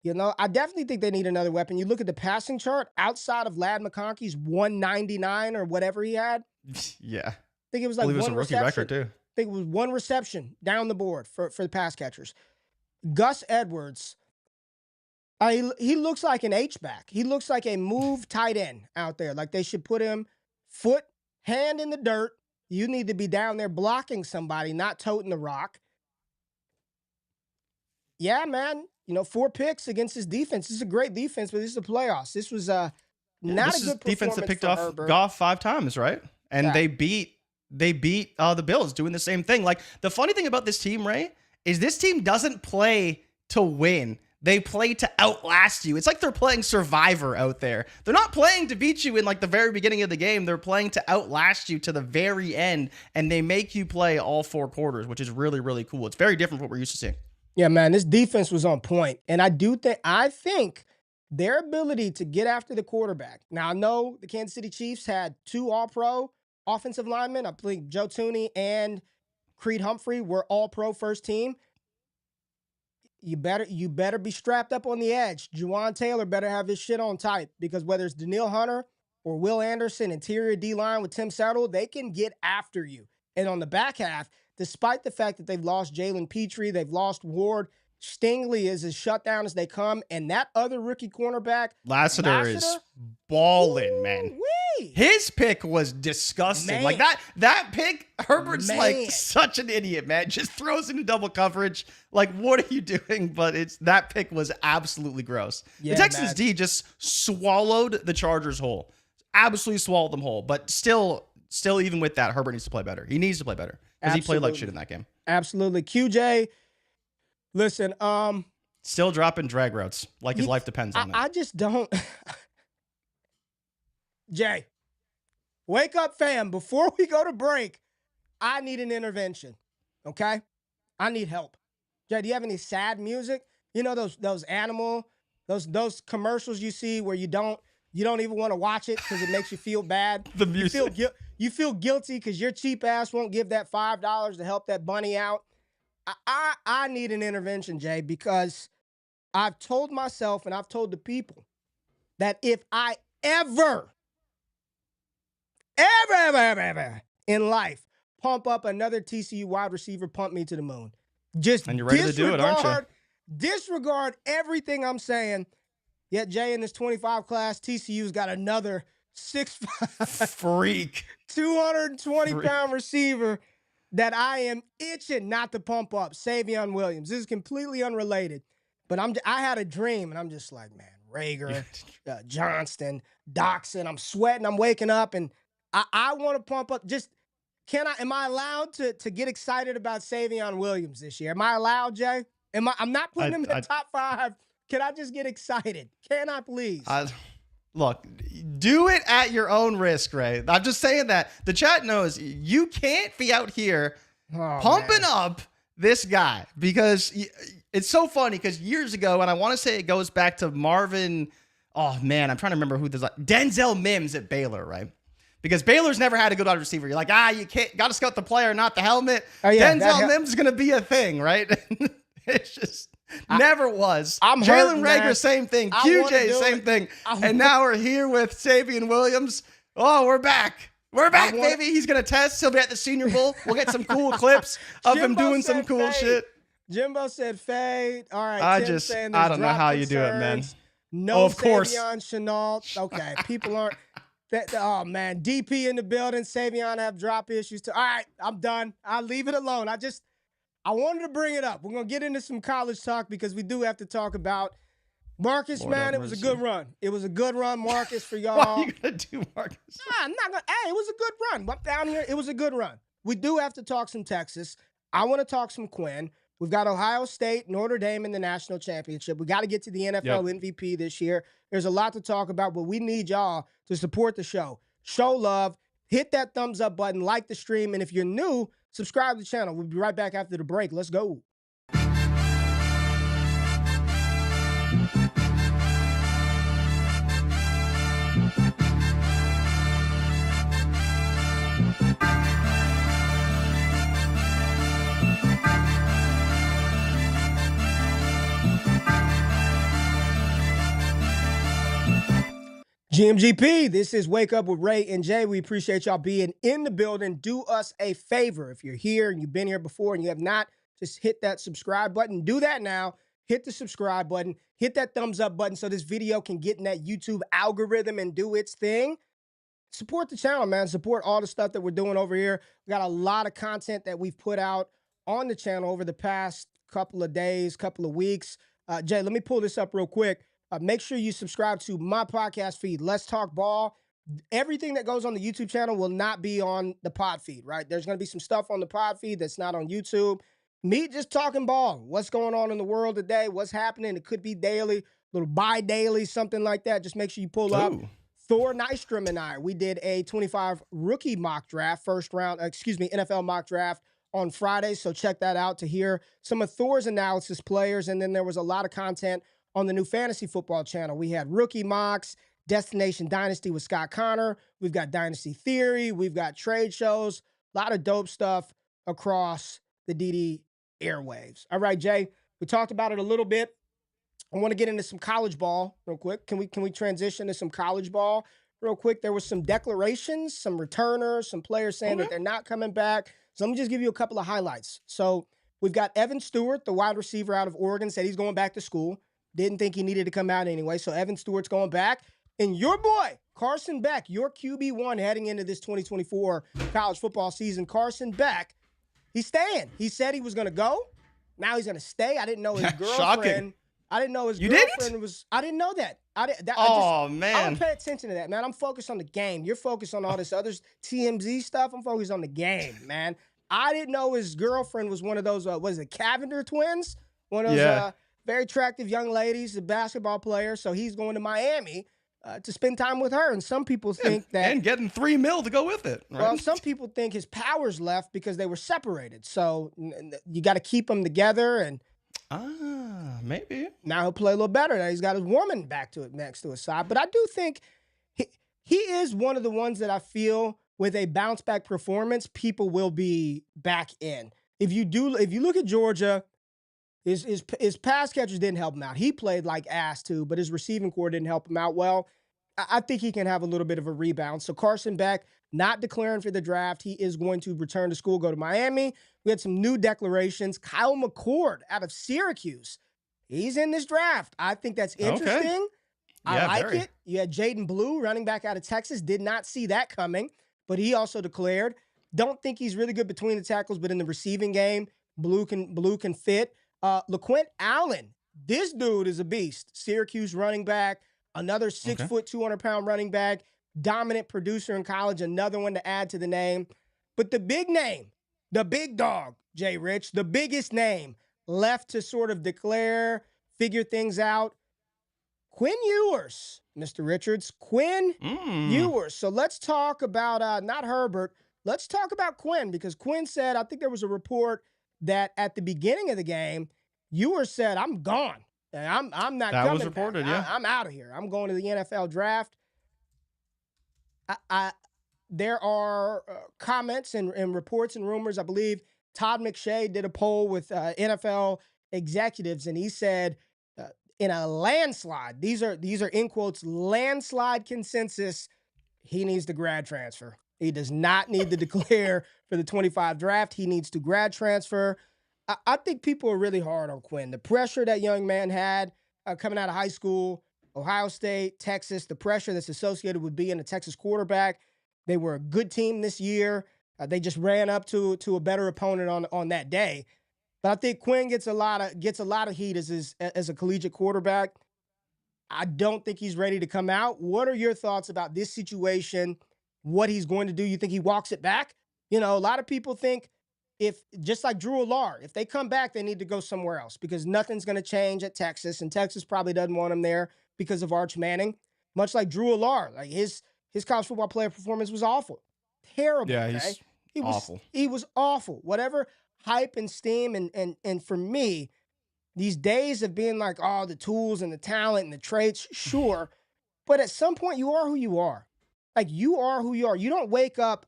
You know, I definitely think they need another weapon. You look at the passing chart outside of Ladd McConkey's 199 or whatever he had. Yeah. I think it was like one reception. Rookie record too. I think it was one reception down the board for the pass catchers. Gus Edwards, he looks like an H-back. He looks like a move tight end out there. Like they should put him hand in the dirt. You need to be down there blocking somebody, not toting the rock. Yeah, man. 4 picks against this defense. This is a great defense, but this is the playoffs. This was not a good performance defense that picked for off Herbert. Goff 5 times, right? And they beat the Bills doing the same thing. Like the funny thing about this team, Ray, is this team doesn't play to win. They play to outlast you. It's like they're playing Survivor out there. They're not playing to beat you in like the very beginning of the game. They're playing to outlast you to the very end, and they make you play all 4 quarters, which is really, really cool. It's very different from what we're used to seeing. Yeah, man, this defense was on point. And I think their ability to get after the quarterback. Now, I know the Kansas City Chiefs had 2 all-pro offensive linemen. I believe Joe Thuney and Creed Humphrey were all-pro first team. You better be strapped up on the edge. Juwan Taylor better have his shit on tight, because whether it's Daniil Hunter or Will Anderson, interior D-line with Tim Settle, they can get after you. And on the back half, despite the fact that they've lost Jalen Petrie, they've lost Ward, Stingley is as shut down as they come, and that other rookie cornerback, Lassiter is balling, man. His pick was disgusting. Man. Like that pick, Herbert's like such an idiot, man. Just throws into double coverage. Like, what are you doing? But that pick was absolutely gross. Yeah, the Texans D just swallowed the Chargers whole. Absolutely swallowed them whole. But still, even with that, Herbert needs to play better. He needs to play better because he played like shit in that game. Absolutely. QJ, listen, still dropping drag routes like his life depends on it. I just don't. Jay, wake up, fam. Before we go to break, I need an intervention, okay? I need help. Jay, do you have any sad music? You know those animal, those commercials you see where you don't even want to watch it because it makes you feel bad. The music. You feel guilty because your cheap ass won't give that $5 to help that bunny out. I need an intervention, Jay, because I've told myself and I've told the people that if I ever in life pump up another TCU wide receiver, pump me to the moon. And you're ready to do it, aren't you? Disregard everything I'm saying. Yet, Jay, in this 25 class, TCU's got another 6'5" freak, 220-pound receiver that I am itching not to pump up. Savion Williams. This is completely unrelated, but I had a dream, and I'm just like, man, Rager, Johnston, Doxson. I'm sweating. I'm waking up, and I want to pump up. Just am I allowed to get excited about Savion Williams this year? Am I allowed, Jay? I'm not putting him in the top 5. Can I just get excited? Can I please? Look, do it at your own risk, Ray. I'm just saying that. The chat knows you can't be out here pumping up this guy, because it's so funny because years ago, and I want to say it goes back to Marvin. Oh, man, I'm trying to remember who this Denzel Mims at Baylor, right? Because Baylor's never had a good wide receiver. You're like, you can't, got to scout the player, not the helmet. Oh, yeah, Denzel Mims is going to be a thing, right? It's just never was. Jalen Rager, same thing. QJ, same thing. And now we're here with Savion Williams. Oh, we're back. We're back, baby. He's going to test. He'll be at the Senior Bowl. We'll get some cool clips of him doing some cool shit. Jimbo said fade. All right. I don't know how you do it, man. No, of course. Savion Chenault. Okay. People aren't. Oh, man. DP in the building. Savion have drop issues too. All right. I'm done. I'll leave it alone. I wanted to bring it up. We're going to get into some college talk because we do have to talk about Marcus, man. It was a good run. It was a good run, Marcus, for y'all. What are you going to do, Marcus? I'm not going to. Hey, it was a good run. I'm down here. It was a good run. We do have to talk some Texas. I want to talk some Quinn. We've got Ohio State, Notre Dame in the national championship. We got to get to the NFL MVP this year. There's a lot to talk about, but we need y'all to support the show. Show love. Hit that thumbs up button. Like the stream. And if you're new, subscribe to the channel. We'll be right back after the break. Let's go. GMGP, this is Wake Up with Ray and Jay. We appreciate y'all being in the building. Do us a favor. If you're here and you've been here before and you have not, just hit that subscribe button. Do that now. Hit the subscribe button. Hit that thumbs up button so this video can get in that YouTube algorithm and do its thing. Support the channel, man. Support all the stuff that we're doing over here. We got a lot of content that we've put out on the channel over the past couple of days, couple of weeks. Jay, let me pull this up real quick. Make sure you subscribe to my podcast feed, Let's Talk Ball. Everything that goes on the YouTube channel will not be on the pod feed, right? There's going to be some stuff on the pod feed that's not on YouTube. Me just talking ball. What's going on in the world today? What's happening? It could be daily, little bi-daily, something like that. Just make sure you pull up. Thor Nystrom and I, we did a 25 rookie mock draft, NFL mock draft on Friday. So check that out to hear some of Thor's analysis players. And then there was a lot of content on the new fantasy football channel. We had rookie mocks, Destination Dynasty with Scott Connor. We've got Dynasty Theory. We've got trade shows, a lot of dope stuff across the DD airwaves. All right, Jay, we talked about it a little bit. I want to get into some college ball real quick. Can we transition to some college ball real quick? There was some declarations, some returners, some players saying that they're not coming back. So let me just give you a couple of highlights. So we've got Evan Stewart, the wide receiver out of Oregon, said he's going back to school. Didn't think he needed to come out anyway. So Evan Stewart's going back. And your boy, Carson Beck, your QB1 heading into this 2024 college football season, Carson Beck, he's staying. He said he was going to go. Now he's going to stay. I didn't know his girlfriend. Shocking. I didn't know his girlfriend was. I didn't know that. Man. I don't pay attention to that, man. I'm focused on the game. You're focused on all this other TMZ stuff. I'm focused on the game, man. I didn't know his girlfriend was one of those, was it Cavender twins? One of those very attractive young ladies, a basketball player. So he's going to Miami to spend time with her. And some people think that. And getting $3 million to go with it. Right? Well, some people think his powers left because they were separated. So you got to keep them together and. Maybe. Now he'll play a little better. Now he's got his woman next to his side. But I do think he is one of the ones that I feel with a bounce back performance, people will be back in. If you look at Georgia, his pass catchers didn't help him out. He played like ass too, but his receiving core didn't help him out well. I think he can have a little bit of a rebound. So Carson Beck, not declaring for the draft. He is going to return to school, go to Miami. We had some new declarations. Kyle McCord out of Syracuse. He's in this draft. I think that's interesting. Okay. I like it. You had Jayden Blue, running back out of Texas. Did not see that coming, but he also declared. Don't think he's really good between the tackles, but in the receiving game, Blue can fit. LaQuint Allen, this dude is a beast. Syracuse running back, another 6 foot, 200-pound running back, dominant producer in college, another one to add to the name. But the big name, the big dog, Jrich, the biggest name left to sort of declare, figure things out, Quinn Ewers, Mr. Richards. Quinn Ewers. So let's talk about, not Herbert, let's talk about Quinn, because Quinn said, I think there was a report that at the beginning of the game, Ewers said, I'm gone. I'm not coming. That was reported, back. I'm out of here. I'm going to the NFL draft. There are comments and reports and rumors. I believe Todd McShay did a poll with NFL executives, and he said in a landslide, these are in quotes, landslide consensus, he needs to grad transfer. He does not need to declare for the 25 draft. He needs to grad transfer. I think people are really hard on Quinn. The pressure that young man had coming out of high school, Ohio State, Texas, the pressure that's associated with being a Texas quarterback. They were a good team this year. They just ran up to a better opponent on that day. But I think Quinn gets a lot of heat as a collegiate quarterback. I don't think he's ready to come out. What are your thoughts about this situation? What he's going to do? You think he walks it back? You know, a lot of people think just like Drew Allar, if they come back, they need to go somewhere else because nothing's going to change at Texas, and Texas probably doesn't want him there because of Arch Manning. Much like Drew Allar, like his college football player performance was awful, terrible. Yeah, he's awful. He was awful. Whatever hype and steam, and for me, these days of being like, oh, the tools and the talent and the traits, sure, but at some point you are who you are. Like, you are who you are. You don't wake up.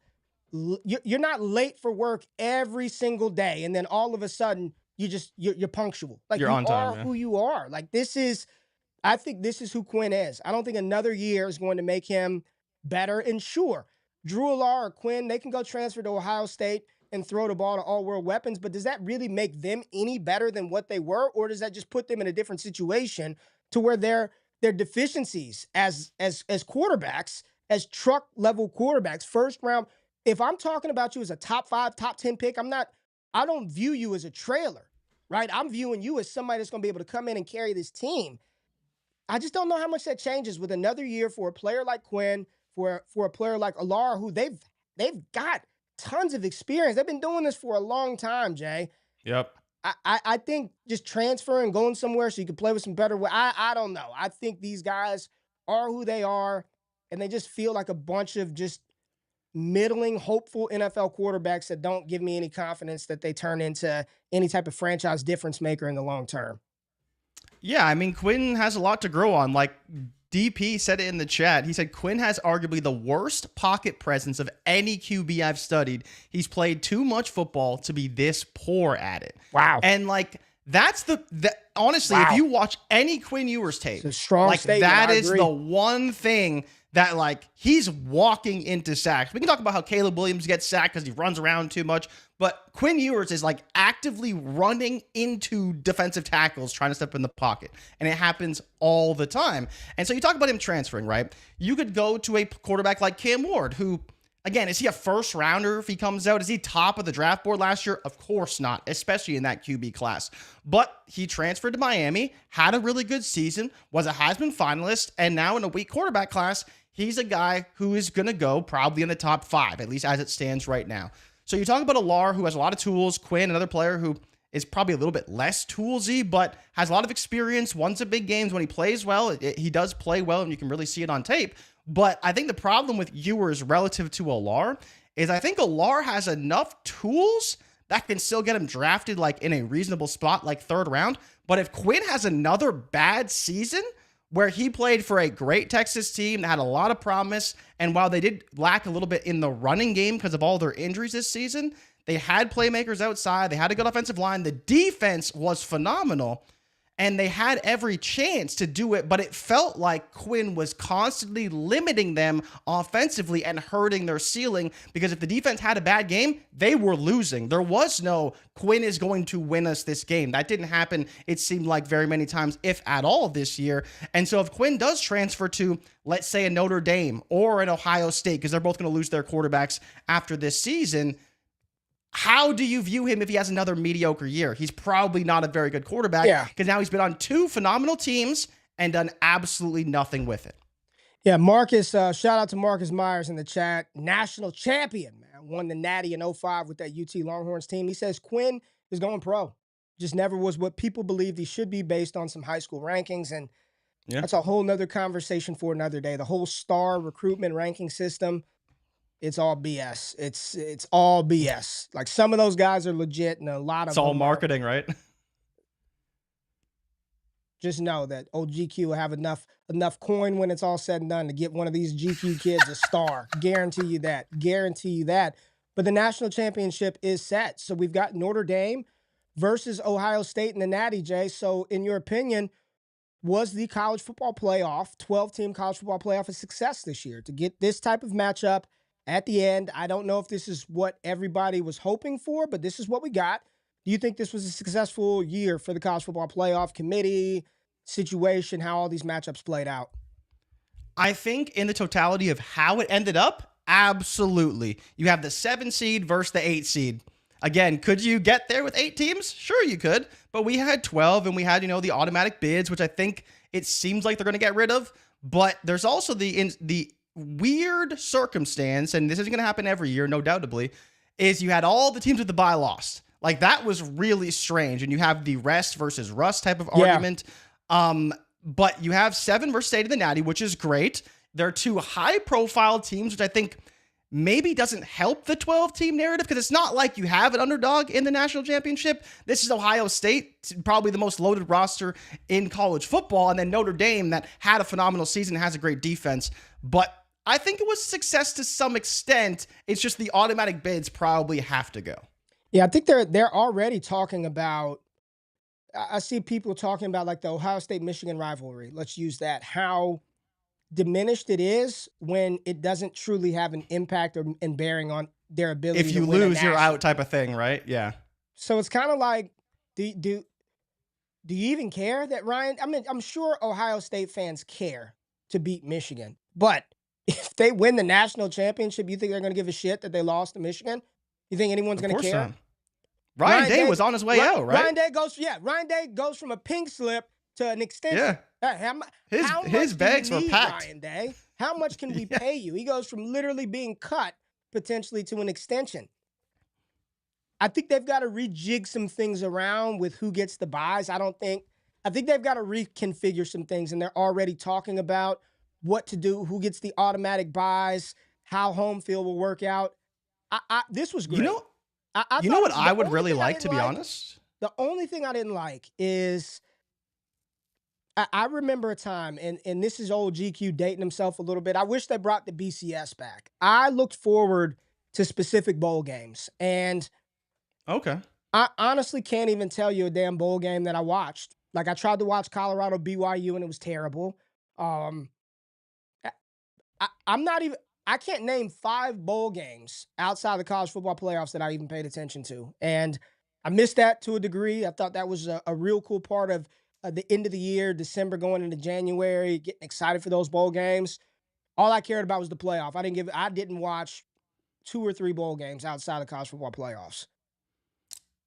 You're not late for work every single day, and then all of a sudden you're punctual. Like, you're on time, who you are. Like, this is I think this is who Quinn is. I don't think another year is going to make him better. And sure, Drew Lar or Quinn, they can go transfer to Ohio State and throw the ball to all-world weapons, but does that really make them any better than what they were, or does that just put them in a different situation to where their deficiencies as quarterbacks, as truck-level quarterbacks, first round, if I'm talking about you as a top 5, top 10 pick, I don't view you as a trailer, right? I'm viewing you as somebody that's going to be able to come in and carry this team. I just don't know how much that changes with another year for a player like Quinn, for a player like Alar, who they've got tons of experience. They've been doing this for a long time, Jay. Yep. I think just transferring, going somewhere so you can play with some better. I don't know. I think these guys are who they are, and they just feel like a bunch of just middling, hopeful NFL quarterbacks that don't give me any confidence that they turn into any type of franchise difference maker in the long term. Yeah, I mean, Quinn has a lot to grow on. Like DP said it in the chat. He said Quinn has arguably the worst pocket presence of any QB I've studied. He's played too much football to be this poor at it. Wow. And like that's honestly, if you watch any Quinn Ewers tape, it's a strong like statement. that is the one thing that like he's walking into sacks. We can talk about how Caleb Williams gets sacked because he runs around too much, but Quinn Ewers is like actively running into defensive tackles trying to step in the pocket, and it happens all the time. And so you talk about him transferring, right? You could go to a quarterback like Cam Ward, who, again, is he a first rounder if he comes out? Is he top of the draft board last year? Of course not, especially in that QB class. But he transferred to Miami, had a really good season, was a Heisman finalist, and now in a weak quarterback class, he's a guy who is going to go probably in the top 5, at least as it stands right now. So you talk about Alar, who has a lot of tools, Quinn, another player who is probably a little bit less toolsy, but has a lot of experience, won some big games. When he plays well, he does play well, and you can really see it on tape. But I think the problem with Ewers relative to Alar is I think Alar has enough tools that can still get him drafted like in a reasonable spot, like 3rd round. But if Quinn has another bad season where he played for a great Texas team that had a lot of promise, and while they did lack a little bit in the running game because of all their injuries this season, they had playmakers outside, they had a good offensive line, the defense was phenomenal, and they had every chance to do it, but it felt like Quinn was constantly limiting them offensively and hurting their ceiling, because if the defense had a bad game, they were losing. There was no Quinn is going to win us this game. That didn't happen, it seemed like, very many times, if at all, this year. And so if Quinn does transfer to, let's say, a Notre Dame or an Ohio State, because they're both going to lose their quarterbacks after this season, how do you view him if he has another mediocre year? He's probably not a very good quarterback, because now he's been on 2 phenomenal teams and done absolutely nothing with it. Yeah, Marcus, shout out to Marcus Myers in the chat. National champion, man. Won the Natty in 05 with that UT Longhorns team. He says Quinn is going pro. Just never was what people believed he should be based on some high school rankings. And that's a whole nother conversation for another day. The whole star recruitment ranking system, it's all BS. It's all BS. Like, some of those guys are legit, and a lot of it's all marketing, right? Just know that old GQ will have enough coin when it's all said and done to get one of these GQ kids a star. Guarantee you that. Guarantee you that. But the national championship is set. So we've got Notre Dame versus Ohio State in the Natty, Jay. So in your opinion, was the college football playoff, 12-team college football playoff, a success this year to get this type of matchup at the end? I don't know if this is what everybody was hoping for, but this is what we got. Do you think this was a successful year for the college football playoff committee, situation, how all these matchups played out? I think in the totality of how it ended up, absolutely. You have the 7 seed versus the 8 seed. Again, could you get there with 8 teams? Sure, you could. But we had 12, and we had, the automatic bids, which I think it seems like they're going to get rid of. But there's also the weird circumstance, and this isn't going to happen every year, no doubtably, is you had all the teams with the bye lost. Like, that was really strange. And you have the rest versus rust type of argument. But you have 7 versus 8 in the Natty, which is great. They're 2 high-profile teams, which I think maybe doesn't help the 12-team narrative, because it's not like you have an underdog in the national championship. This is Ohio State, probably the most loaded roster in college football, and then Notre Dame, that had a phenomenal season, has a great defense. But I think it was a success to some extent. It's just the automatic bids probably have to go. Yeah, I think they're already talking about I see people talking about like the Ohio State-Michigan rivalry. Let's use that. How diminished it is when it doesn't truly have an impact and bearing on their ability if you to win lose, you're out type of thing, right? Yeah. So it's kind of like, do you even care that Ryan? I mean, I'm sure Ohio State fans care to beat Michigan, but if they win the national championship, you think they're going to give a shit that they lost to Michigan? You think anyone's going to care? Not. Ryan Day was on his way out, right? Ryan Day goes from a pink slip to an extension. Yeah. How his bags were packed. Ryan Day, how much can we pay you? He goes from literally being cut potentially to an extension. I think they've got to rejig some things around with who gets the buys. I think they've got to reconfigure some things, and they're already talking about what to do, who gets the automatic buys, how home field will work out. This was great. You know what I would really like, to be honest? The only thing I didn't like is I remember a time, and this is old GQ dating himself a little bit. I wish they brought the BCS back. I looked forward to specific bowl games, and okay, I honestly can't even tell you a damn bowl game that I watched. Like, I tried to watch Colorado BYU, and it was terrible. I can't name 5 bowl games outside the college football playoffs that I even paid attention to. And I missed that to a degree. I thought that was a real cool part of the end of the year, December going into January, getting excited for those bowl games. All I cared about was the playoff. I didn't watch 2 or 3 bowl games outside the college football playoffs.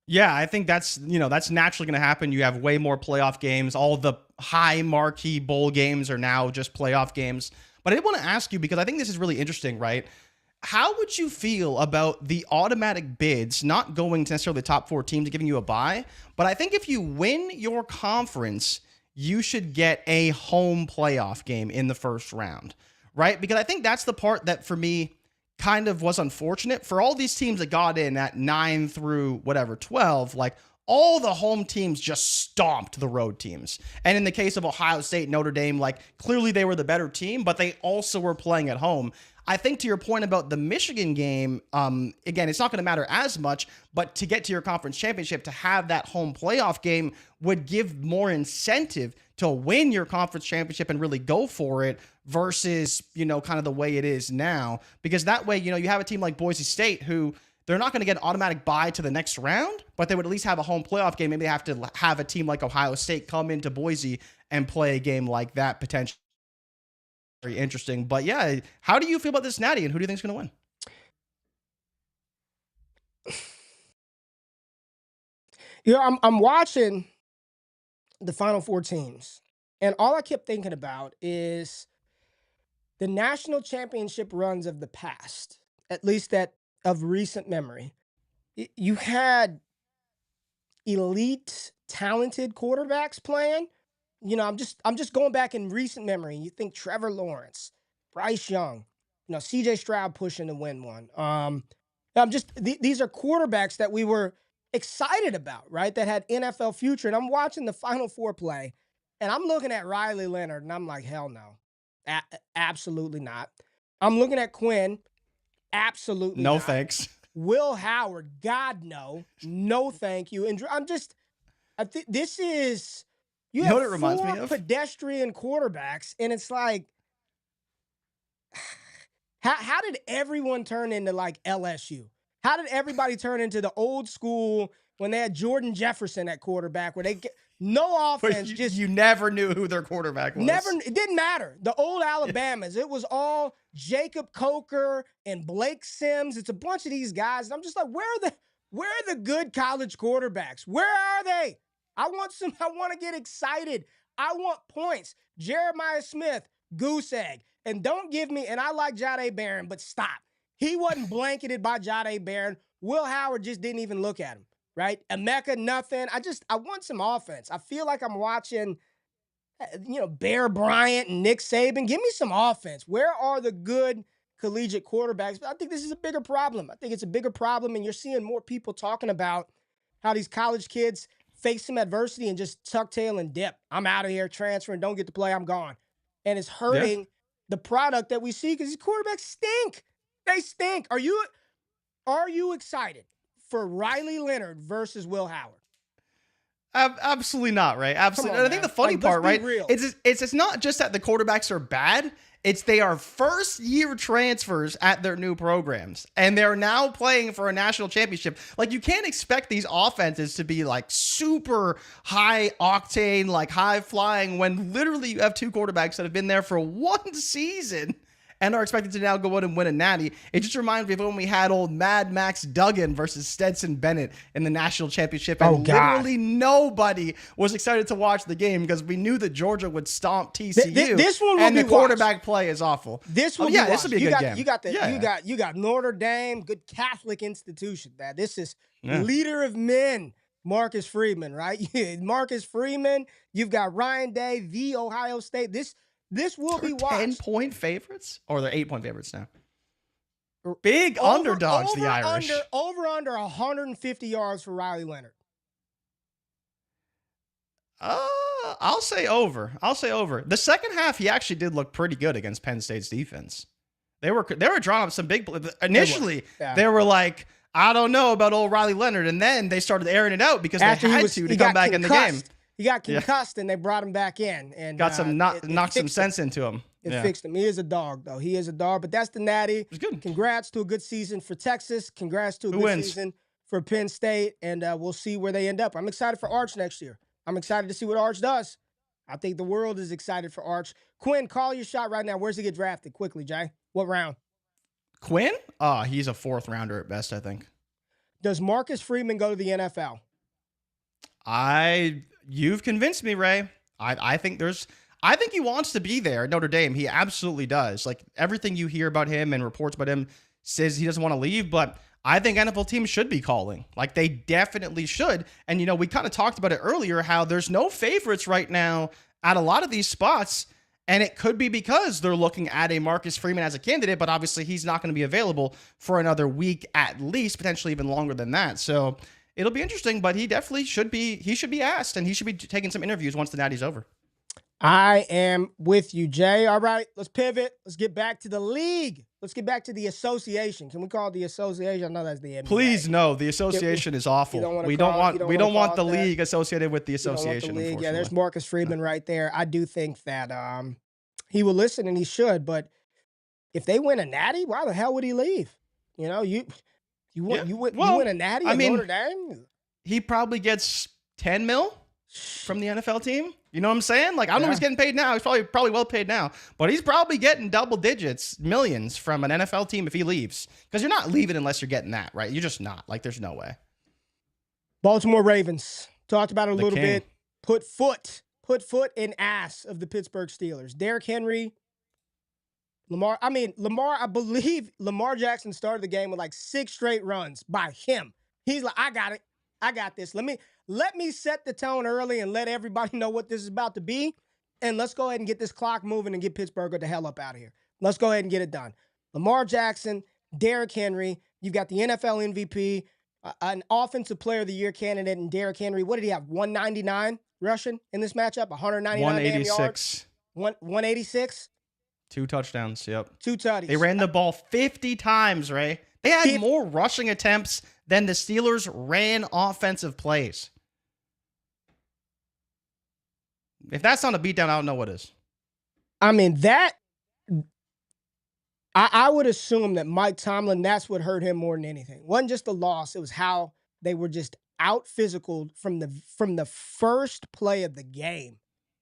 Yeah, I think that's naturally going to happen. You have way more playoff games. All the high marquee bowl games are now just playoff games. But I did want to ask you, because I think this is really interesting, right? How would you feel about the automatic bids not going to necessarily the top 4 teams giving you a bye? But I think if you win your conference, you should get a home playoff game in the first round, right? Because I think that's the part that for me kind of was unfortunate for all these teams that got in at 9 through 12. Like, all the home teams just stomped the road teams. And in the case of Ohio State, Notre Dame, like, clearly they were the better team, but they also were playing at home. I think to your point about the Michigan game, again, it's not going to matter as much, but to get to your conference championship, to have that home playoff game would give more incentive to win your conference championship and really go for it versus, kind of the way it is now. Because that way, you have a team like Boise State who they're not going to get an automatic bye to the next round, but they would at least have a home playoff game. Maybe they have to have a team like Ohio State come into Boise and play a game like that potentially. Very interesting. But yeah, how do you feel about this natty, and who do you think is going to win? I'm watching the Final Four teams, and all I kept thinking about is the national championship runs of the past, at least that of recent memory. You had elite, talented quarterbacks playing. I'm just going back in recent memory. You think Trevor Lawrence, Bryce Young, CJ Stroud pushing to win one. These are quarterbacks that we were excited about, right? That had NFL future. And I'm watching the Final Four play, and I'm looking at Riley Leonard, and I'm like, hell no. Absolutely not. I'm looking at Quinn. Absolutely no not. Thanks. Will Howard, God no. No thank you. And this is... You know what it reminds me of? Pedestrian quarterbacks, and it's like, how did everyone turn into like LSU? How did everybody turn into the old school when they had Jordan Jefferson at quarterback, where they get no offense? You never knew who their quarterback was. It didn't matter. The old Alabamas, it was all Jacob Coker and Blake Sims. It's a bunch of these guys, and I'm just like, where are the good college quarterbacks? Where are they? I want to get excited. I want points. Jeremiah Smith, goose egg. And don't give me, and I like Jahdae Barron, but stop. He wasn't blanketed by Jahdae Barron. Will Howard just didn't even look at him, right? Emeka, nothing. I want some offense. I feel like I'm watching, Bear Bryant and Nick Saban. Give me some offense. Where are the good collegiate quarterbacks? But I think this is a bigger problem. I think it's a bigger problem, and you're seeing more people talking about how these college kids face some adversity and just tuck tail and dip. I'm out of here, transferring, don't get to play, I'm gone. And it's hurting the product that we see because these quarterbacks stink. They stink. Are you excited for Riley Leonard versus Will Howard? Absolutely not, right? Absolutely. And I think the funny part, right? It's not just that the quarterbacks are bad. It's they are first-year transfers at their new programs, and they're now playing for a national championship. Like, you can't expect these offenses to be like super high octane, like high flying, when literally you have two quarterbacks that have been there for one season and are expected to now go out and win a natty. It just reminds me of when we had old Mad Max Duggan versus Stetson Bennett in the national championship, and literally nobody was excited to watch the game because we knew that Georgia would stomp TCU. This one will and be the quarterback play is awful. This will this will be a good game. You got Notre Dame, good Catholic institution, man. This is leader of men, Marcus Freeman, right? Marcus Freeman. You've got Ryan Day, the Ohio State. This will be watched. 10-point favorites? Or they're 8-point favorites now? Big underdogs, the Irish. Under 150 yards for Riley Leonard. I'll say over. The second half, he actually did look pretty good against Penn State's defense. They were drawing up some big. Initially, they were like, I don't know about old Riley Leonard, and then they started airing it out because they had to come back in the game. He got concussed, and they brought him back in, and got some knocked some sense into him. It fixed him. He is a dog, though. He is a dog. But that's the natty. It was good. Congrats to a good season for Texas. Congrats to a good season for Penn State, and we'll see where they end up. I'm excited for Arch next year. I'm excited to see what Arch does. I think the world is excited for Arch. Quinn, call your shot right now. Where's he get drafted? Quickly, Jay. What round? Quinn? He's a 4th rounder at best, I think. Does Marcus Freeman go to the NFL? You've convinced me, Ray. I think he wants to be there at Notre Dame. He absolutely does. Like, everything you hear about him and reports about him says he doesn't want to leave, but I think NFL teams should be calling. Like, they definitely should. And, we kind of talked about it earlier, how there's no favorites right now at a lot of these spots, and it could be because they're looking at a Marcus Freeman as a candidate, but obviously he's not going to be available for another week at least, potentially even longer than that. So it'll be interesting, but he definitely should be asked, and he should be taking some interviews once the natty's over. I am with you, Jay. All right, let's pivot. Let's get back to the league. Let's get back to the association. Can we call it the association? I know that's the NBA. Please, no. The association is awful. We don't want the league associated with the association. Yeah, there's Marcus Freeman right there. I do think that he will listen, and he should. But if they win a natty, why the hell would he leave? You win a natty at Notre Dame? He probably gets $10 million from the NFL team. You know what I'm saying? Like, I don't know if he's getting paid now. He's probably well paid now. But he's probably getting double digits, millions from an NFL team if he leaves. Because you're not leaving unless you're getting that, right? You're just not. Like, there's no way. Baltimore Ravens. Talked about it a little bit. Put foot in ass of the Pittsburgh Steelers. Derrick Henry. Lamar, I believe Lamar Jackson started the game with like 6 straight runs by him. He's like, I got it. I got this. Let me set the tone early and let everybody know what this is about to be. And let's go ahead and get this clock moving and get Pittsburgh the hell up out of here. Let's go ahead and get it done. Lamar Jackson, Derrick Henry. You've got the NFL MVP, an Offensive Player of the Year candidate in Derrick Henry. What did he have? 199 rushing in this matchup? 199 186. 186? 2 touchdowns, yep. 2 tutties. They ran the ball 50 times, Ray. They had more rushing attempts than the Steelers ran offensive plays. If that's not a beatdown, I don't know what is. I would assume that Mike Tomlin, that's what hurt him more than anything. It wasn't just the loss. It was how they were just out physical from the first play of the game,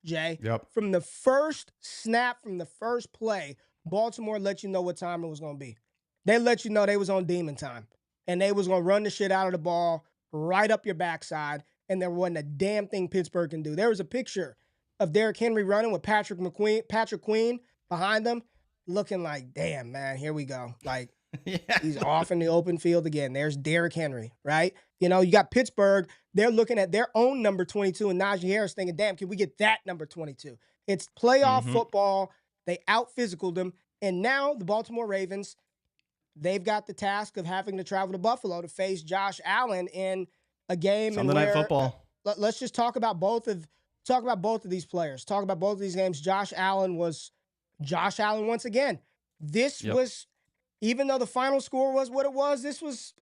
Jay. Yep. From the first snap, from the first play, Baltimore let you know what time it was going to be. They let you know they was on demon time. And they was going to run the shit out of the ball right up your backside. And there wasn't a damn thing Pittsburgh can do. There was a picture of Derrick Henry running with Patrick Quinn behind them, looking like, damn, man, here we go. Like, he's off in the open field again. There's Derrick Henry, right? You got Pittsburgh. They're looking at their own number 22 and Najee Harris thinking, damn, can we get that number 22? It's playoff football. They out-physicaled them. And now the Baltimore Ravens, they've got the task of having to travel to Buffalo to face Josh Allen in a game. Sunday Night Football. Let's just talk about both of these players. Talk about both of these games. Josh Allen once again. This was, even though the final score was what it was, this was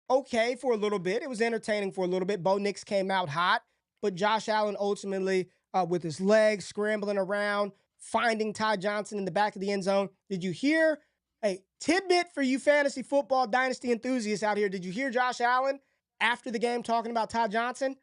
okay for a little bit. It was entertaining for a little bit. Bo Nix came out hot. but Josh Allen ultimately, with his legs scrambling around, finding Ty Johnson in the back of the end zone. Did you hear a tidbit for you fantasy football dynasty enthusiasts out here? Did you hear Josh Allen after the game talking about Ty Johnson?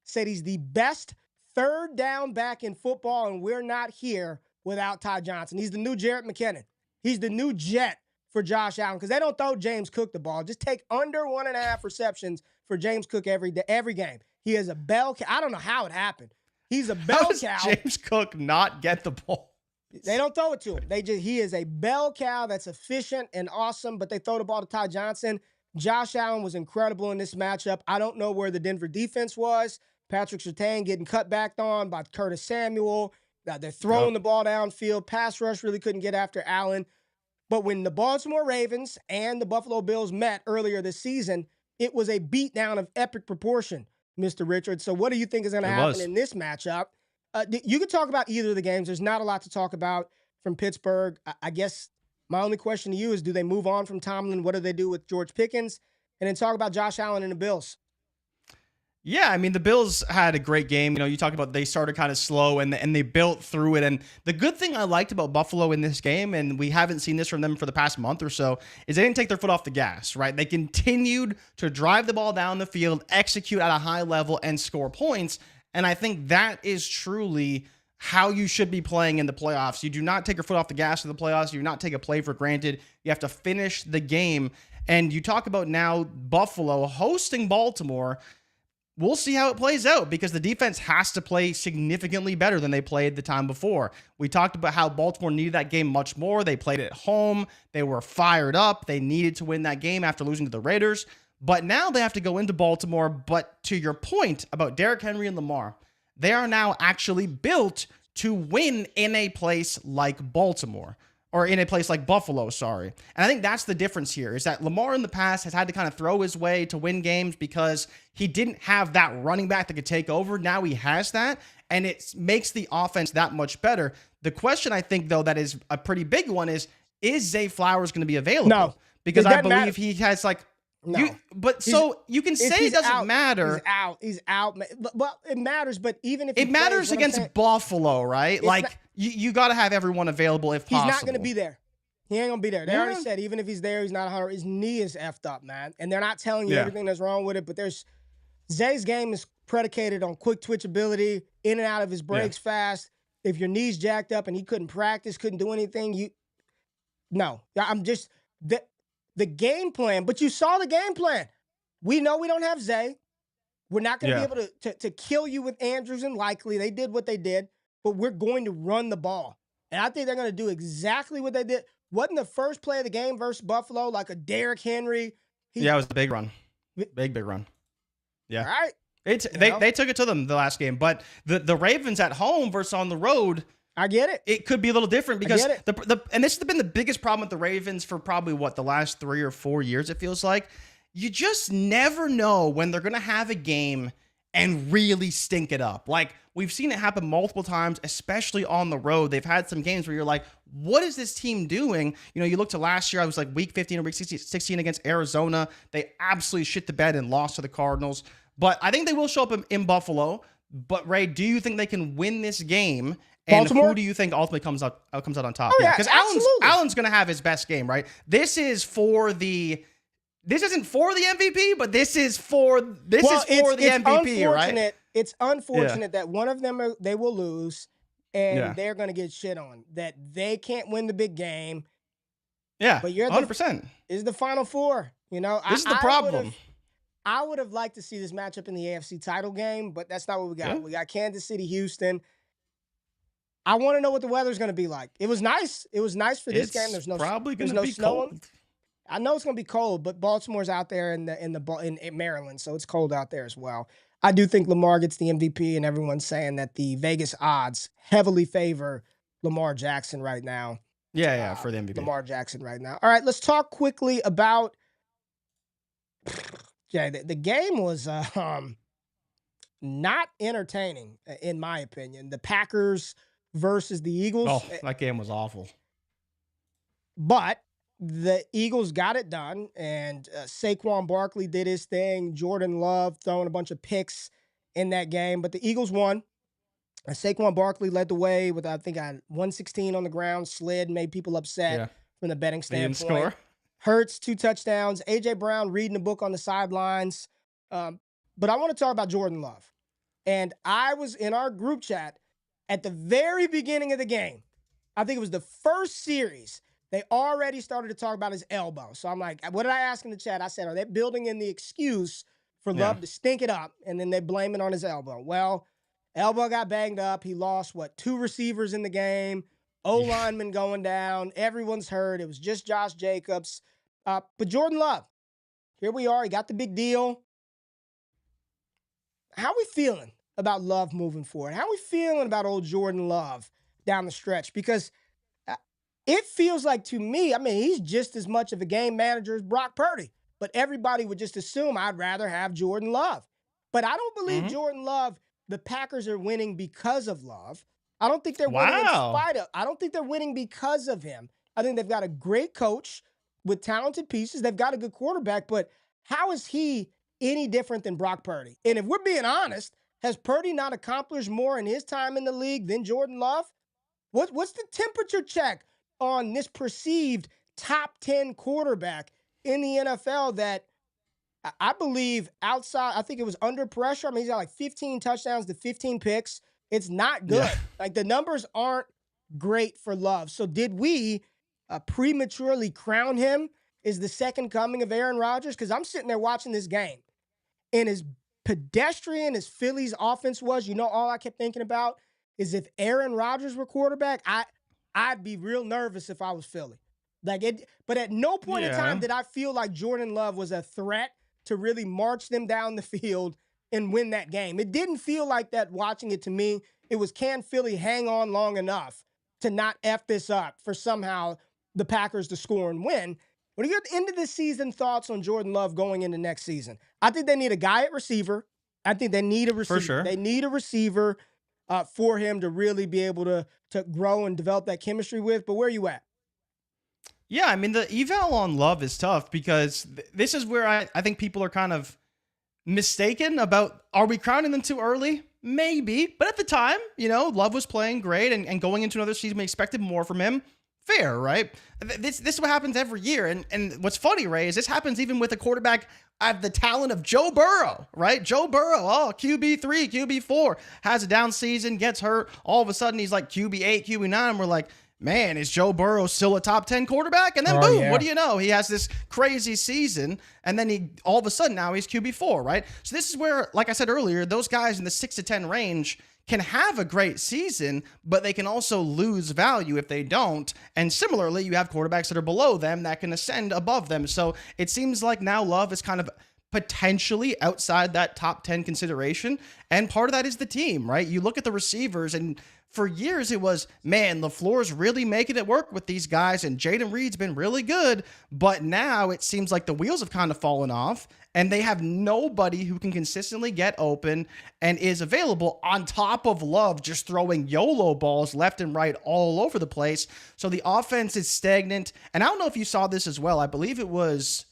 Said he's the best third down back in football, and we're not here without Ty Johnson. He's the new Jerick McKinnon. He's the new jet for Josh Allen, because they don't throw James Cook the ball. Just take under 1.5 receptions for James Cook every game. He is a bell cow. I don't know how it happened. He's a bell cow. How does James Cook not get the ball? They don't throw it to him. He is a bell cow that's efficient and awesome, but they throw the ball to Ty Johnson. Josh Allen was incredible in this matchup. I don't know where the Denver defense was. Patrick Surtain getting cut back on by Curtis Samuel. They're throwing the ball downfield. Pass rush really couldn't get after Allen. But when the Baltimore Ravens and the Buffalo Bills met earlier this season, it was a beatdown of epic proportion, Mr. Richard. So what do you think is going to happen in this matchup? You could talk about either of the games. There's not a lot to talk about from Pittsburgh. I guess my only question to you is, do they move on from Tomlin? What do they do with George Pickens? And then talk about Josh Allen and the Bills. Yeah, I mean, the Bills had a great game. You know, you talked about they started kind of slow and they built through it. And the good thing I liked about Buffalo in this game, and we haven't seen this from them for the past month or so, is they didn't take their foot off the gas, right? They continued to drive the ball down the field, execute at a high level, and score points. And I think that is truly how you should be playing in the playoffs. You do not take your foot off the gas in the playoffs. You do not take a play for granted. You have to finish the game. And you talk about now Buffalo hosting Baltimore. We'll see how it plays out, because the defense has to play significantly better than they played the time before. We talked about how Baltimore needed that game much more. They played at home. They were fired up. They needed to win that game after losing to the Raiders. But now they have to go into Baltimore. But to your point about Derrick Henry and Lamar, they are now actually built to win in a place like Baltimore. Or in a place like Buffalo, sorry. And I think that's the difference here, is that Lamar in the past has had to kind of throw his way to win games because he didn't have that running back that could take over. Now he has that, and it makes the offense that much better. The question, I think, though, that is a pretty big one is Zay Flowers going to be available? No. Because I believe he has, like, no. You can say it doesn't matter. He's out. Well, it matters, but even if it matters against Buffalo, right? Like, you got to have everyone available if possible. He's not going to be there. He ain't going to be there. They already said, even if he's there, he's not 100. His knee is effed up, man. And they're not telling you everything that's wrong with it, but Zay's game is predicated on quick twitch ability, in and out of his breaks fast. If your knee's jacked up and he couldn't practice, couldn't do anything, the game plan, but you saw the game plan. We know we don't have Zay. We're not going to be able to kill you with Andrews and Likely. They did what they did, but we're going to run the ball. And I think they're going to do exactly what they did. Wasn't the first play of the game versus Buffalo like a Derrick Henry? It was a big run. Big run. Yeah. All right. They took it to them the last game, but the Ravens at home versus on the road, I get it. It could be a little different because and this has been the biggest problem with the Ravens for probably the last 3 or 4 years, it feels like. You just never know when they're going to have a game and really stink it up. Like, we've seen it happen multiple times, especially on the road. They've had some games where you're like, what is this team doing? You know, you look to last year, I was like week 15 or week 16 against Arizona. They absolutely shit the bed and lost to the Cardinals. But I think they will show up in Buffalo. But, Ray, do you think they can win this game? And Baltimore? Who do you think ultimately comes out on top? Because Allen's going to have his best game, right? This isn't for the MVP, but this is for the MVP, right? It's unfortunate that one of them they will lose, and they're going to get shit on. That they can't win the big game. Yeah, but you're 100%. Is the Final Four? You know, this is the problem. I would have liked to see this matchup in the AFC title game, but that's not what we got. Yeah. We got Kansas City, Houston. I want to know what the weather's going to be like. It was nice. It was nice for this game. There's no be snow. Cold. I know it's going to be cold, but Baltimore's out there in Maryland, so it's cold out there as well. I do think Lamar gets the MVP, and everyone's saying that the Vegas odds heavily favor Lamar Jackson right now. Yeah, for the MVP. Lamar Jackson right now. All right, let's talk quickly about. The game was not entertaining, in my opinion. The Packers versus the Eagles. Oh, that game was awful. But the Eagles got it done, and Saquon Barkley did his thing. Jordan Love throwing a bunch of picks in that game, but the Eagles won. Saquon Barkley led the way with, I think, 116 on the ground, slid, made people upset from the betting standpoint. He didn't score. Hurts, 2 touchdowns. A.J. Brown reading a book on the sidelines. But I want to talk about Jordan Love. And I was in our group chat at the very beginning of the game. I think it was the first series. They already started to talk about his elbow. So I'm like, what did I ask in the chat? I said, are they building in the excuse for Love to stink it up? And then they blame it on his elbow. Well, elbow got banged up. He lost, 2 receivers in the game. O-lineman going down. Everyone's hurt. It was just Josh Jacobs. But Jordan Love, here we are. He got the big deal. How we feeling about Love moving forward? How we feeling about old Jordan Love down the stretch? Because it feels like, to me, I mean, he's just as much of a game manager as Brock Purdy. But everybody would just assume I'd rather have Jordan Love. But I don't believe Jordan Love, the Packers are winning because of Love. I don't think they're winning in spite of. I don't think they're winning because of him. I think they've got a great coach with talented pieces. They've got a good quarterback. But how is he any different than Brock Purdy? And if we're being honest, has Purdy not accomplished more in his time in the league than Jordan Love? What's the temperature check on this perceived top 10 quarterback in the NFL that I believe outside, I think it was under pressure. I mean, he's got like 15 touchdowns to 15 picks. It's not good. Yeah. Like, the numbers aren't great for Love. So did we prematurely crown him as the second coming of Aaron Rodgers? Because I'm sitting there watching this game, and as pedestrian as Philly's offense was, all I kept thinking about is if Aaron Rodgers were quarterback, I'd be real nervous if I was Philly. But at no point in time did I feel like Jordan Love was a threat to really march them down the field and win that game. It didn't feel like that watching it to me. It was, can Philly hang on long enough to not F this up for somehow the Packers to score and win? What are your end of the season thoughts on Jordan Love going into next season? I think they need a guy at receiver. I think they need a receiver. For sure. They need a receiver for him to really be able to grow and develop that chemistry with. But where are you at? Yeah, I mean, the eval on Love is tough because this is where I think people are kind of mistaken about, are we crowning them too early? Maybe. But at the time, Love was playing great, and going into another season, we expected more from him. Fair, right? This is what happens every year. And what's funny, Ray, is this happens even with a quarterback of the talent of Joe Burrow, right? Joe Burrow, QB3, QB4, has a down season, gets hurt. All of a sudden, he's like QB8, QB9. We're like, man, is Joe Burrow still a top 10 quarterback? And then boom, what do you know? He has this crazy season, and then all of a sudden now he's QB4, right? So this is where, like I said earlier, those guys in the 6 to 10 range can have a great season, but they can also lose value if they don't. And similarly, you have quarterbacks that are below them that can ascend above them. So it seems like now Love is kind of potentially outside that top 10 consideration. And part of that is the team, right? You look at the receivers, and for years it was, man, LaFleur's really making it work with these guys, and Jayden Reed's been really good. But now it seems like the wheels have kind of fallen off, and they have nobody who can consistently get open and is available, on top of Love just throwing YOLO balls left and right all over the place. So the offense is stagnant. And I don't know if you saw this as well. I believe it was,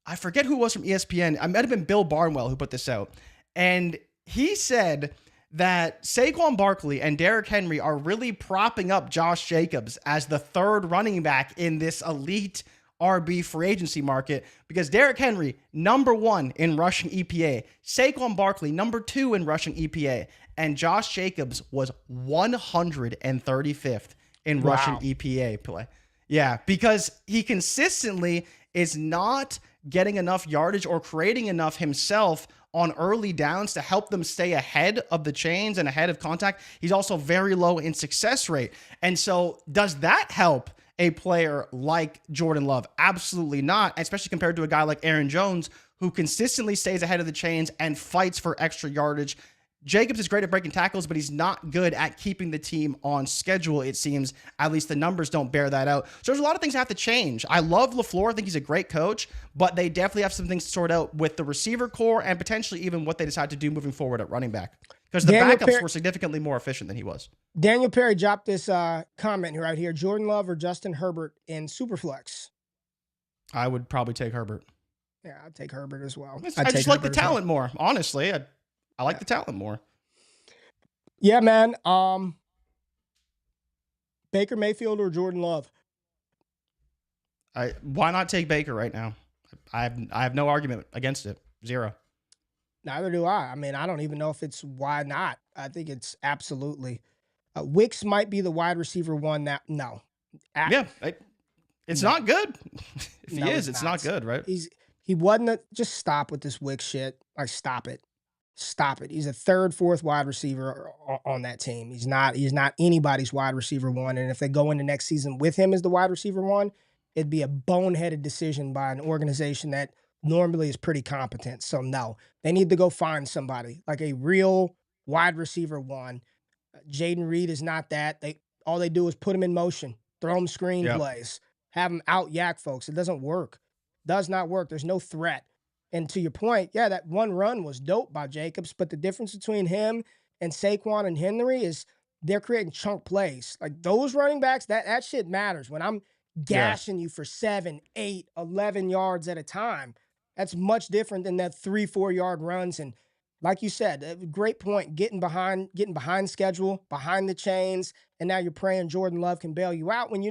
I forget who it was from ESPN. It might have been Bill Barnwell who put this out. And he said that Saquon Barkley and Derrick Henry are really propping up Josh Jacobs as the third running back in this elite RB free agency market, because Derrick Henry, number 1 in rushing EPA, Saquon Barkley, number 2 in rushing EPA, and Josh Jacobs was 135th in rushing EPA play. Yeah, because he consistently is not getting enough yardage or creating enough himself on early downs to help them stay ahead of the chains and ahead of contact. He's also very low in success rate. And so does that help a player like Jordan Love? Absolutely not, especially compared to a guy like Aaron Jones, who consistently stays ahead of the chains and fights for extra yardage. Jacobs is great at breaking tackles, but he's not good at keeping the team on schedule, it seems. At least the numbers don't bear that out. So there's a lot of things that have to change. I love LaFleur. I think he's a great coach, but they definitely have some things to sort out with the receiver core and potentially even what they decide to do moving forward at running back, because the backups were significantly more efficient than he was. Daniel Perry dropped this comment right here: Jordan Love or Justin Herbert in Superflex? I would probably take Herbert. Yeah, I'd take Herbert as well. I just like the talent more, honestly. I like the talent more. Yeah, man. Baker Mayfield or Jordan Love? Why not take Baker right now? I have no argument against it. Zero. Neither do I. I mean, I don't even know if it's why not. I think it's absolutely. Wicks might be the wide receiver one that no. It's not good. If he is, it's not good, right? He wasn't just stop with this Wicks shit. Like stop it. Stop it. He's a third, fourth wide receiver on that team. He's not anybody's wide receiver one. And if they go into next season with him as the wide receiver one, it'd be a boneheaded decision by an organization that normally is pretty competent. So no, they need to go find somebody like a real wide receiver one. Jayden Reed is not that. All they do is put him in motion, throw him screenplays, have him out yak folks. It doesn't work. Does not work. There's no threat. And to your point, yeah, that one run was dope by Jacobs, but the difference between him and Saquon and Henry is they're creating chunk plays. Like those running backs, that shit matters. When I'm gashing you for 7, 8, 11 yards at a time, that's much different than that 3-4 yard runs. And like you said, great point, getting behind schedule, behind the chains, and now you're praying Jordan Love can bail you out when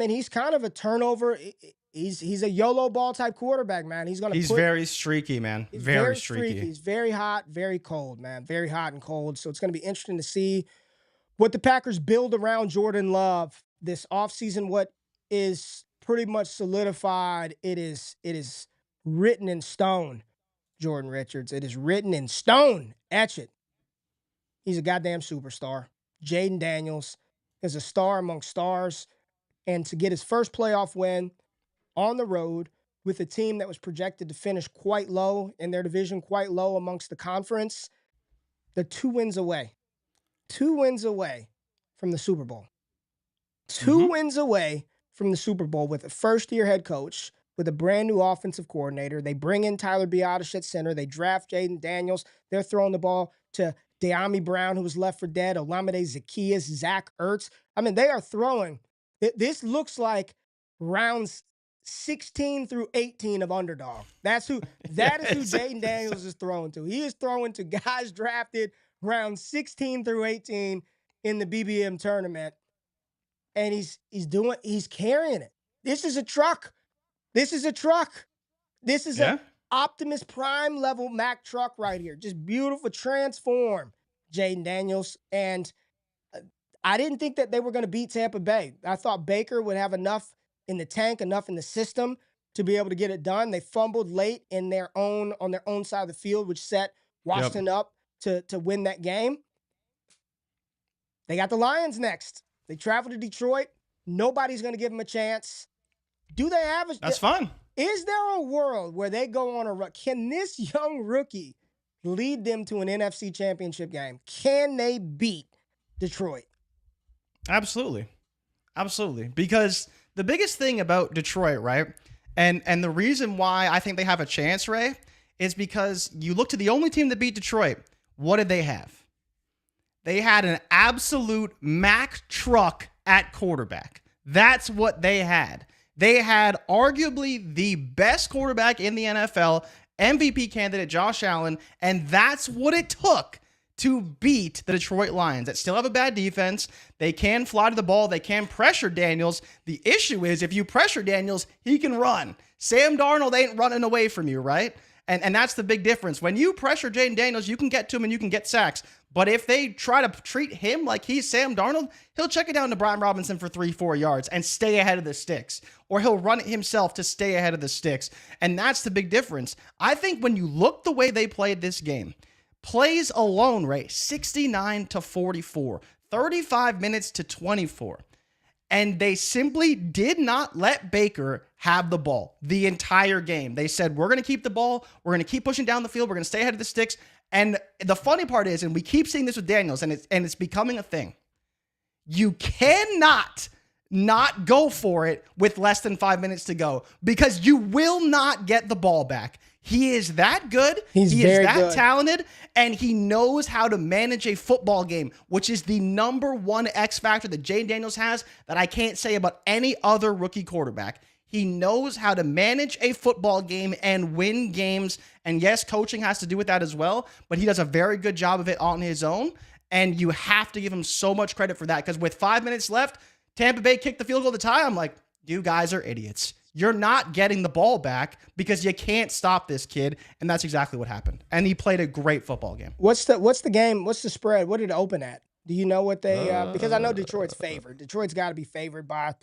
he's kind of a turnover. He's a YOLO ball type quarterback, man. He's very streaky, man. Very streaky. He's very hot, very cold, man. Very hot and cold. So it's going to be interesting to see what the Packers build around Jordan Love this offseason. What is pretty much solidified. It is written in stone, Jordan Richards. It is written in stone. Etch it. He's a goddamn superstar. Jayden Daniels is a star among stars. And to get his first playoff win on the road with a team that was projected to finish quite low in their division, quite low amongst the conference, they're 2 wins away. 2 wins away from the Super Bowl. 2 wins away from the Super Bowl with a first-year head coach, with a brand-new offensive coordinator. They bring in Tyler Biadasz at center. They draft Jayden Daniels. They're throwing the ball to De'Ami Brown, who was left for dead, Olamide Zaccheaus, Zach Ertz. I mean, they are throwing. This looks like rounds 16 through 18 of underdog. That is who Jayden Daniels is throwing to. He is throwing to guys drafted rounds 16 through 18 in the BBM tournament. And he's carrying it. This is a truck. This is an Optimus Prime level Mack truck right here. Just beautiful transform, Jayden Daniels. And I didn't think that they were going to beat Tampa Bay. I thought Baker would have enough in the tank, enough in the system to be able to get it done. They fumbled late on their own side of the field, which set Washington up to win that game. They got the Lions next. They travel to Detroit. Nobody's going to give them a chance. Do they have a... That's fine. Is there a world where they go on a run? Can this young rookie lead them to an NFC championship game? Can they beat Detroit? Absolutely. Because the biggest thing about Detroit, right, and the reason why I think they have a chance, Ray, is because you look to the only team that beat Detroit. What did they have? They had an absolute Mack truck at quarterback. That's what they had. They had arguably the best quarterback in the NFL, MVP candidate Josh Allen, and that's what it took to beat the Detroit Lions that still have a bad defense. They can fly to the ball. They can pressure Daniels. The issue is if you pressure Daniels, he can run. Sam Darnold ain't running away from you, right? And that's the big difference. When you pressure Jayden Daniels, you can get to him and you can get sacks. But if they try to treat him like he's Sam Darnold, he'll check it down to Brian Robinson for 3-4 yards and stay ahead of the sticks. Or he'll run it himself to stay ahead of the sticks. And that's the big difference. I think when you look the way they played this game, plays alone, Ray, 69-44, 35 minutes to 24. And they simply did not let Baker have the ball the entire game. They said, we're going to keep the ball. We're going to keep pushing down the field. We're going to stay ahead of the sticks. And the funny part is, and we keep seeing this with Daniels, and it's becoming a thing, you cannot not go for it with less than 5 minutes to go because you will not get the ball back. He is that good. He is that talented, and he knows how to manage a football game, which is the number one X factor that Jayden Daniels has that I can't say about any other rookie quarterback. He knows how to manage a football game and win games. And yes, coaching has to do with that as well, but he does a very good job of it on his own. And you have to give him so much credit for that, because with 5 minutes left, Tampa Bay kicked the field goal to tie. I'm like, you guys are idiots. You're not getting the ball back because you can't stop this kid. And that's exactly what happened. And he played a great football game. What's the game? What's the spread? What did it open at? Do you know what they, because I know Detroit's favored. Detroit's got to be favored by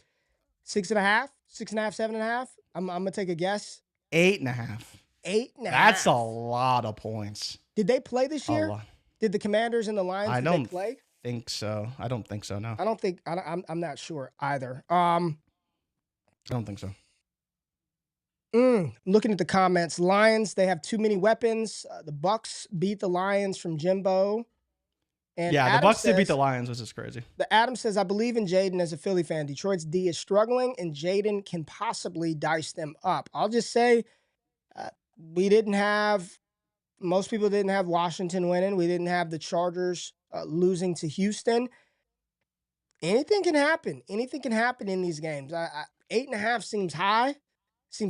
6.5, 6.5, 7.5. I'm going to take a guess. 8.5. 8.5. That's a lot of points. Did they play this year? Did the Commanders and the Lions play? Think so. I don't think so, no. I'm not sure either. I don't think so. Looking at the comments, Lions, they have too many weapons. The Bucks beat the Lions from Jimbo. And yeah, Adam the Bucks says, did beat the Lions, which is crazy. Adam says, I believe in Jayden as a Philly fan. Detroit's D is struggling, and Jayden can possibly dice them up. I'll just say most people didn't have Washington winning. We didn't have the Chargers losing to Houston. Anything can happen. Anything can happen in these games. 8.5 seems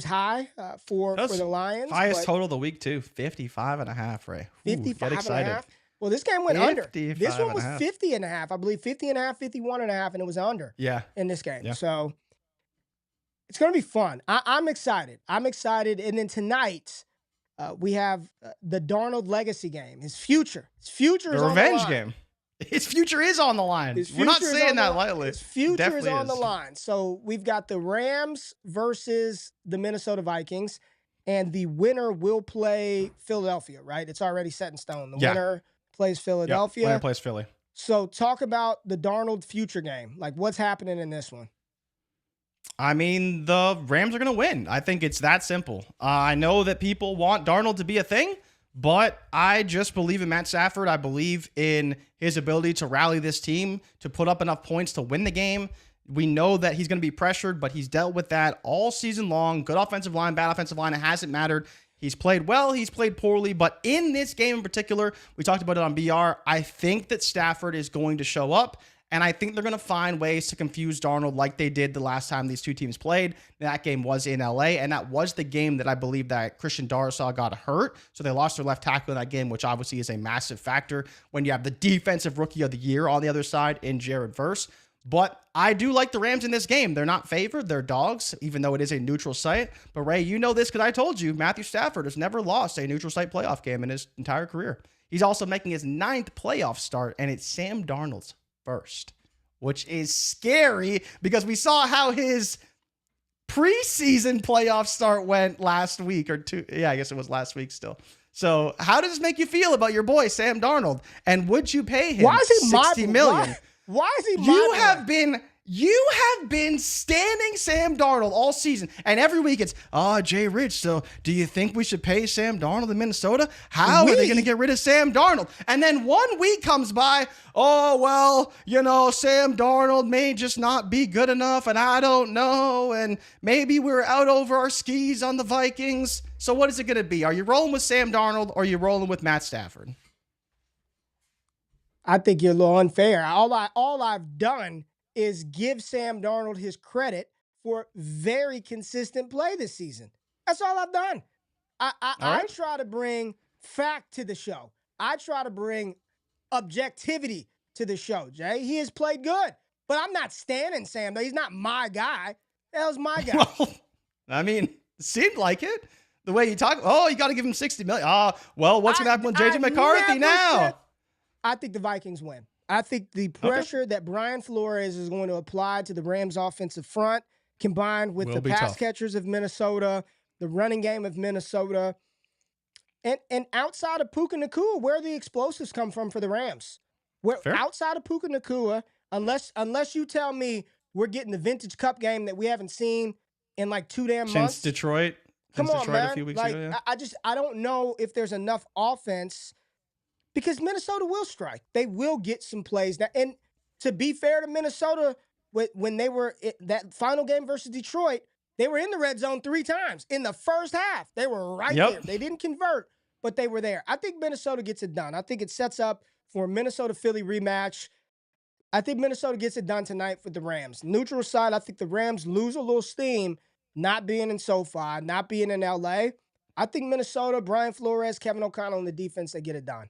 high. For the Lions. Highest total of the week, too. 55.5, Ray. 55.5. Well, this game went under. This one was 50.5. I believe 50.5, 51.5, and it was under. Yeah. In this game. Yeah. So it's going to be fun. I'm excited. And then tonight, we have the Darnold legacy game. His future. His future is on the line. The revenge game. His future is on the line. We're not saying that lightly. His future is on the line. So we've got the Rams versus the Minnesota Vikings, and the winner will play Philadelphia, right? It's already set in stone. The winner plays Philadelphia. Winner plays Philly. So talk about the Darnold future game. Like, what's happening in this one? I mean, the Rams are going to win. I think it's that simple. I know that people want Darnold to be a thing, but I just believe in Matt Stafford. I believe in his ability to rally this team, to put up enough points to win the game. We know that he's going to be pressured, but he's dealt with that all season long. Good offensive line, bad offensive line. It hasn't mattered. He's played well. He's played poorly. But in this game in particular, we talked about it on BR, I think that Stafford is going to show up. And I think they're going to find ways to confuse Darnold like they did the last time these two teams played. That game was in LA, and that was the game that I believe that Christian Darrisaw got hurt. So they lost their left tackle in that game, which obviously is a massive factor when you have the defensive rookie of the year on the other side in Jared Verse. But I do like the Rams in this game. They're not favored. They're dogs, even though it is a neutral site. But Ray, you know this because I told you, Matthew Stafford has never lost a neutral site playoff game in his entire career. He's also making his 9th playoff start, and it's Sam Darnold's first, which is scary because we saw how his preseason playoff start went last week or two. Yeah, I guess it was last week still. So how does this make you feel about your boy, Sam Darnold? And would you pay him $60 million? Why is he You have been standing Sam Darnold all season, and every week it's, Jrich, so do you think we should pay Sam Darnold in Minnesota? How are they going to get rid of Sam Darnold? And then 1 week comes by, Sam Darnold may just not be good enough, and I don't know, and maybe we're out over our skis on the Vikings. So what is it going to be? Are you rolling with Sam Darnold, or are you rolling with Matt Stafford? I think you're a little unfair. All I've done is give Sam Darnold his credit for very consistent play this season. That's all I've done. I try to bring fact to the show. I try to bring objectivity to the show, Jay. He has played good, but I'm not standing Sam. He's not my guy. The hell's my guy? Well, I mean, it seemed like it. The way you talk, you got to give him $60 million. What's going to happen with JJ McCarthy now? I think the Vikings win. I think the pressure that Brian Flores is going to apply to the Rams offensive front, combined with the pass catchers of Minnesota, the running game of Minnesota, and outside of Puka Nacua, where the explosives come from for the Rams. Outside of Puka Nacua, unless you tell me we're getting the vintage cup game that we haven't seen in like 2 damn months. Since Detroit. Come on, man. A few weeks ago, yeah. I don't know if there's enough offense. Because Minnesota will strike. They will get some plays. And to be fair to Minnesota, when they were in that final game versus Detroit, they were in the red zone 3 times in the first half. They were right there. They didn't convert, but they were there. I think Minnesota gets it done. I think it sets up for a Minnesota-Philly rematch. I think Minnesota gets it done tonight with the Rams. Neutral side, I think the Rams lose a little steam. not being in SoFi, not being in LA, I think Minnesota, Brian Flores, Kevin O'Connell, and the defense, they get it done.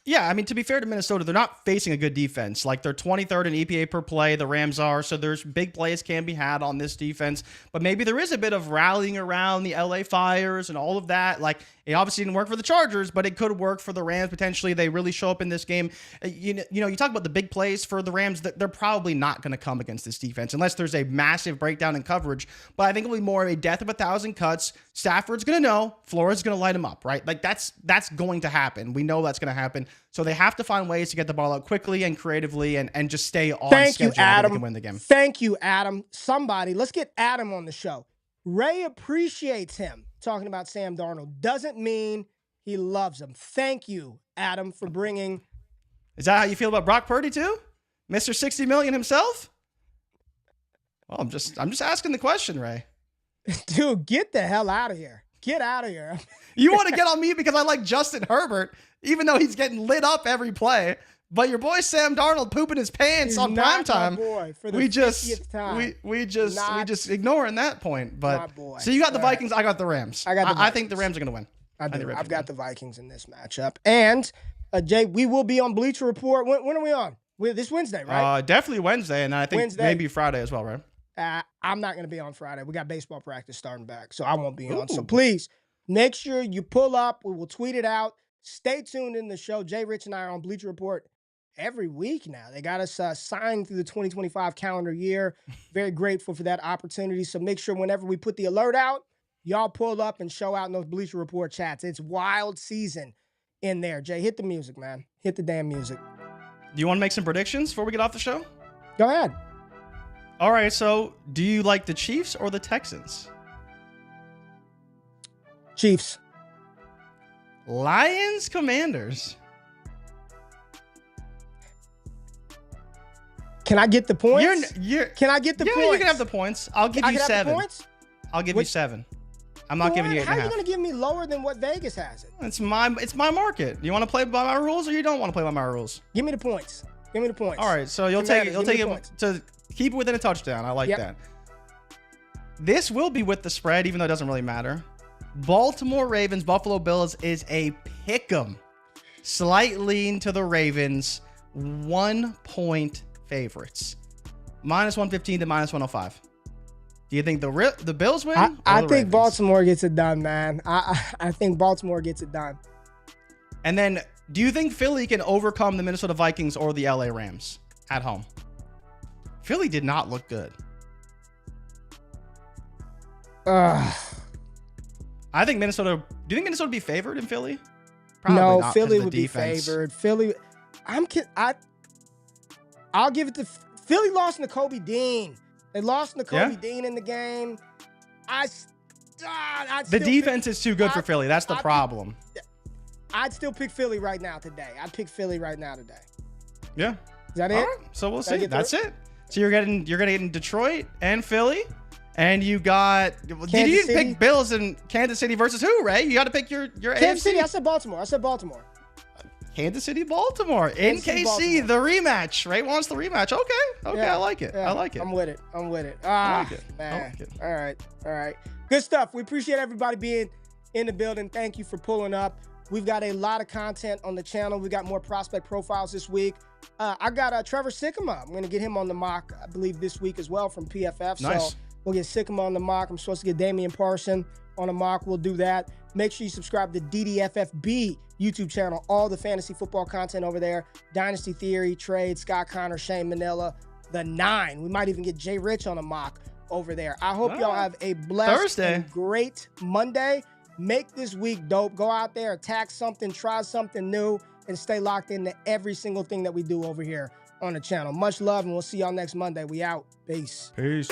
Yeah, I mean, to be fair to Minnesota, they're not facing a good defense. Like, they're 23rd in EPA per play, the Rams are, so there's big plays can be had on this defense. But maybe there is a bit of rallying around the LA Fires and all of that. Like, it obviously didn't work for the Chargers, but it could work for the Rams potentially. They really show up in this game. You know, you talk about the big plays for the Rams, they're probably not going to come against this defense unless there's a massive breakdown in coverage. But I think it'll be more of a death of 1,000 cuts. Stafford's going to know. Flores is going to light him up, right? Like, that's going to happen. We know that's going to happen. So they have to find ways to get the ball out quickly and creatively and just stay on schedule so they can win the game. Thank you, Adam. Somebody, let's get Adam on the show. Ray appreciates him talking about Sam Darnold. Doesn't mean he loves him. Thank you, Adam, for bringing. Is that how you feel about Brock Purdy too? Mr. 60 million himself? Well, I'm just asking the question, Ray. Dude, get the hell out of here. Get out of here. You want to get on me because I like Justin Herbert, even though he's getting lit up every play. But your boy Sam Darnold pooping his pants on primetime. We just ignoring that point. But so you got the Vikings, I got the Rams. I think the Rams are going to win. I've got the Vikings in this matchup. And Jay, we will be on Bleacher Report. When are we on? This Wednesday, right? Definitely Wednesday, and I think maybe Friday as well, right? I'm not going to be on Friday. We got baseball practice starting back, so I won't be on. So please make sure you pull up. We will tweet it out. Stay tuned in the show. Jrich and I are on Bleacher Report every week now. They got us signed through the 2025 calendar year. Very grateful for that opportunity. So make sure whenever we put the alert out, y'all pull up and show out in those Bleacher Report chats. It's wild season in there. Jay, hit the music, man. Hit the damn music. Do you want to make some predictions before we get off the show? Go ahead. All right, so do you like the Chiefs or the Texans? Chiefs. Lions, Commanders. Can I get the points? Can I get the points? Yeah, you can have the points. I'll give you 7. Points? I'll give you 7. I'm not giving you 8.5. How are you going to give me lower than what Vegas has it? It's my market. You want to play by my rules or you don't want to play by my rules? Give me the points. Give me the points. All right, so you'll take it to keep it within a touchdown. I like that. This will be with the spread, even though it doesn't really matter. Baltimore Ravens, Buffalo Bills is a pick'em. Slight lean to the Ravens. 1-point favorites. -115 to -105. Do you think the Bills win? I think Baltimore gets it done, man. I think Baltimore gets it done. And then, do you think Philly can overcome the Minnesota Vikings or the LA Rams at home? Philly did not look good. I think Minnesota. Do you think Minnesota would be favored in Philly? Probably no, not, Philly would be favored. Philly. I'll give it to Philly. Lost to Kobe Dean. They lost to Kobe Dean in the game. The defense is too good for Philly. That's the problem. I'd still pick Philly right now today. I'd pick Philly right now today. Yeah. Is that it? All right. So we'll see. That's it. So you're gonna get in Detroit and Philly. And you got. Did you pick Bills in Kansas City versus who, Ray? You got to pick your Kansas City. I said Baltimore. Kansas City, Baltimore. In KC, the rematch. Ray wants the rematch. Okay. Yeah, I like it. Yeah, I like it. I'm with it. I like it. Man. I like it. All right. Good stuff. We appreciate everybody being in the building. Thank you for pulling up. We've got a lot of content on the channel. We got more prospect profiles this week. I got Trevor Sycamore. I'm going to get him on the mock, I believe, this week as well from PFF. Nice. So we'll get Sycamore on the mock. I'm supposed to get Damian Parson on a mock. We'll do that. Make sure you subscribe to DDFFB YouTube channel. All the fantasy football content over there. Dynasty Theory, Trade, Scott Connor, Shane Manila, the 9. We might even get Jrich on a mock over there. I hope y'all have a blessed and great Monday. Make this week dope. Go out there, attack something, try something new, and stay locked into every single thing that we do over here on the channel. Much love, and we'll see y'all next Monday. We out. Peace. Peace.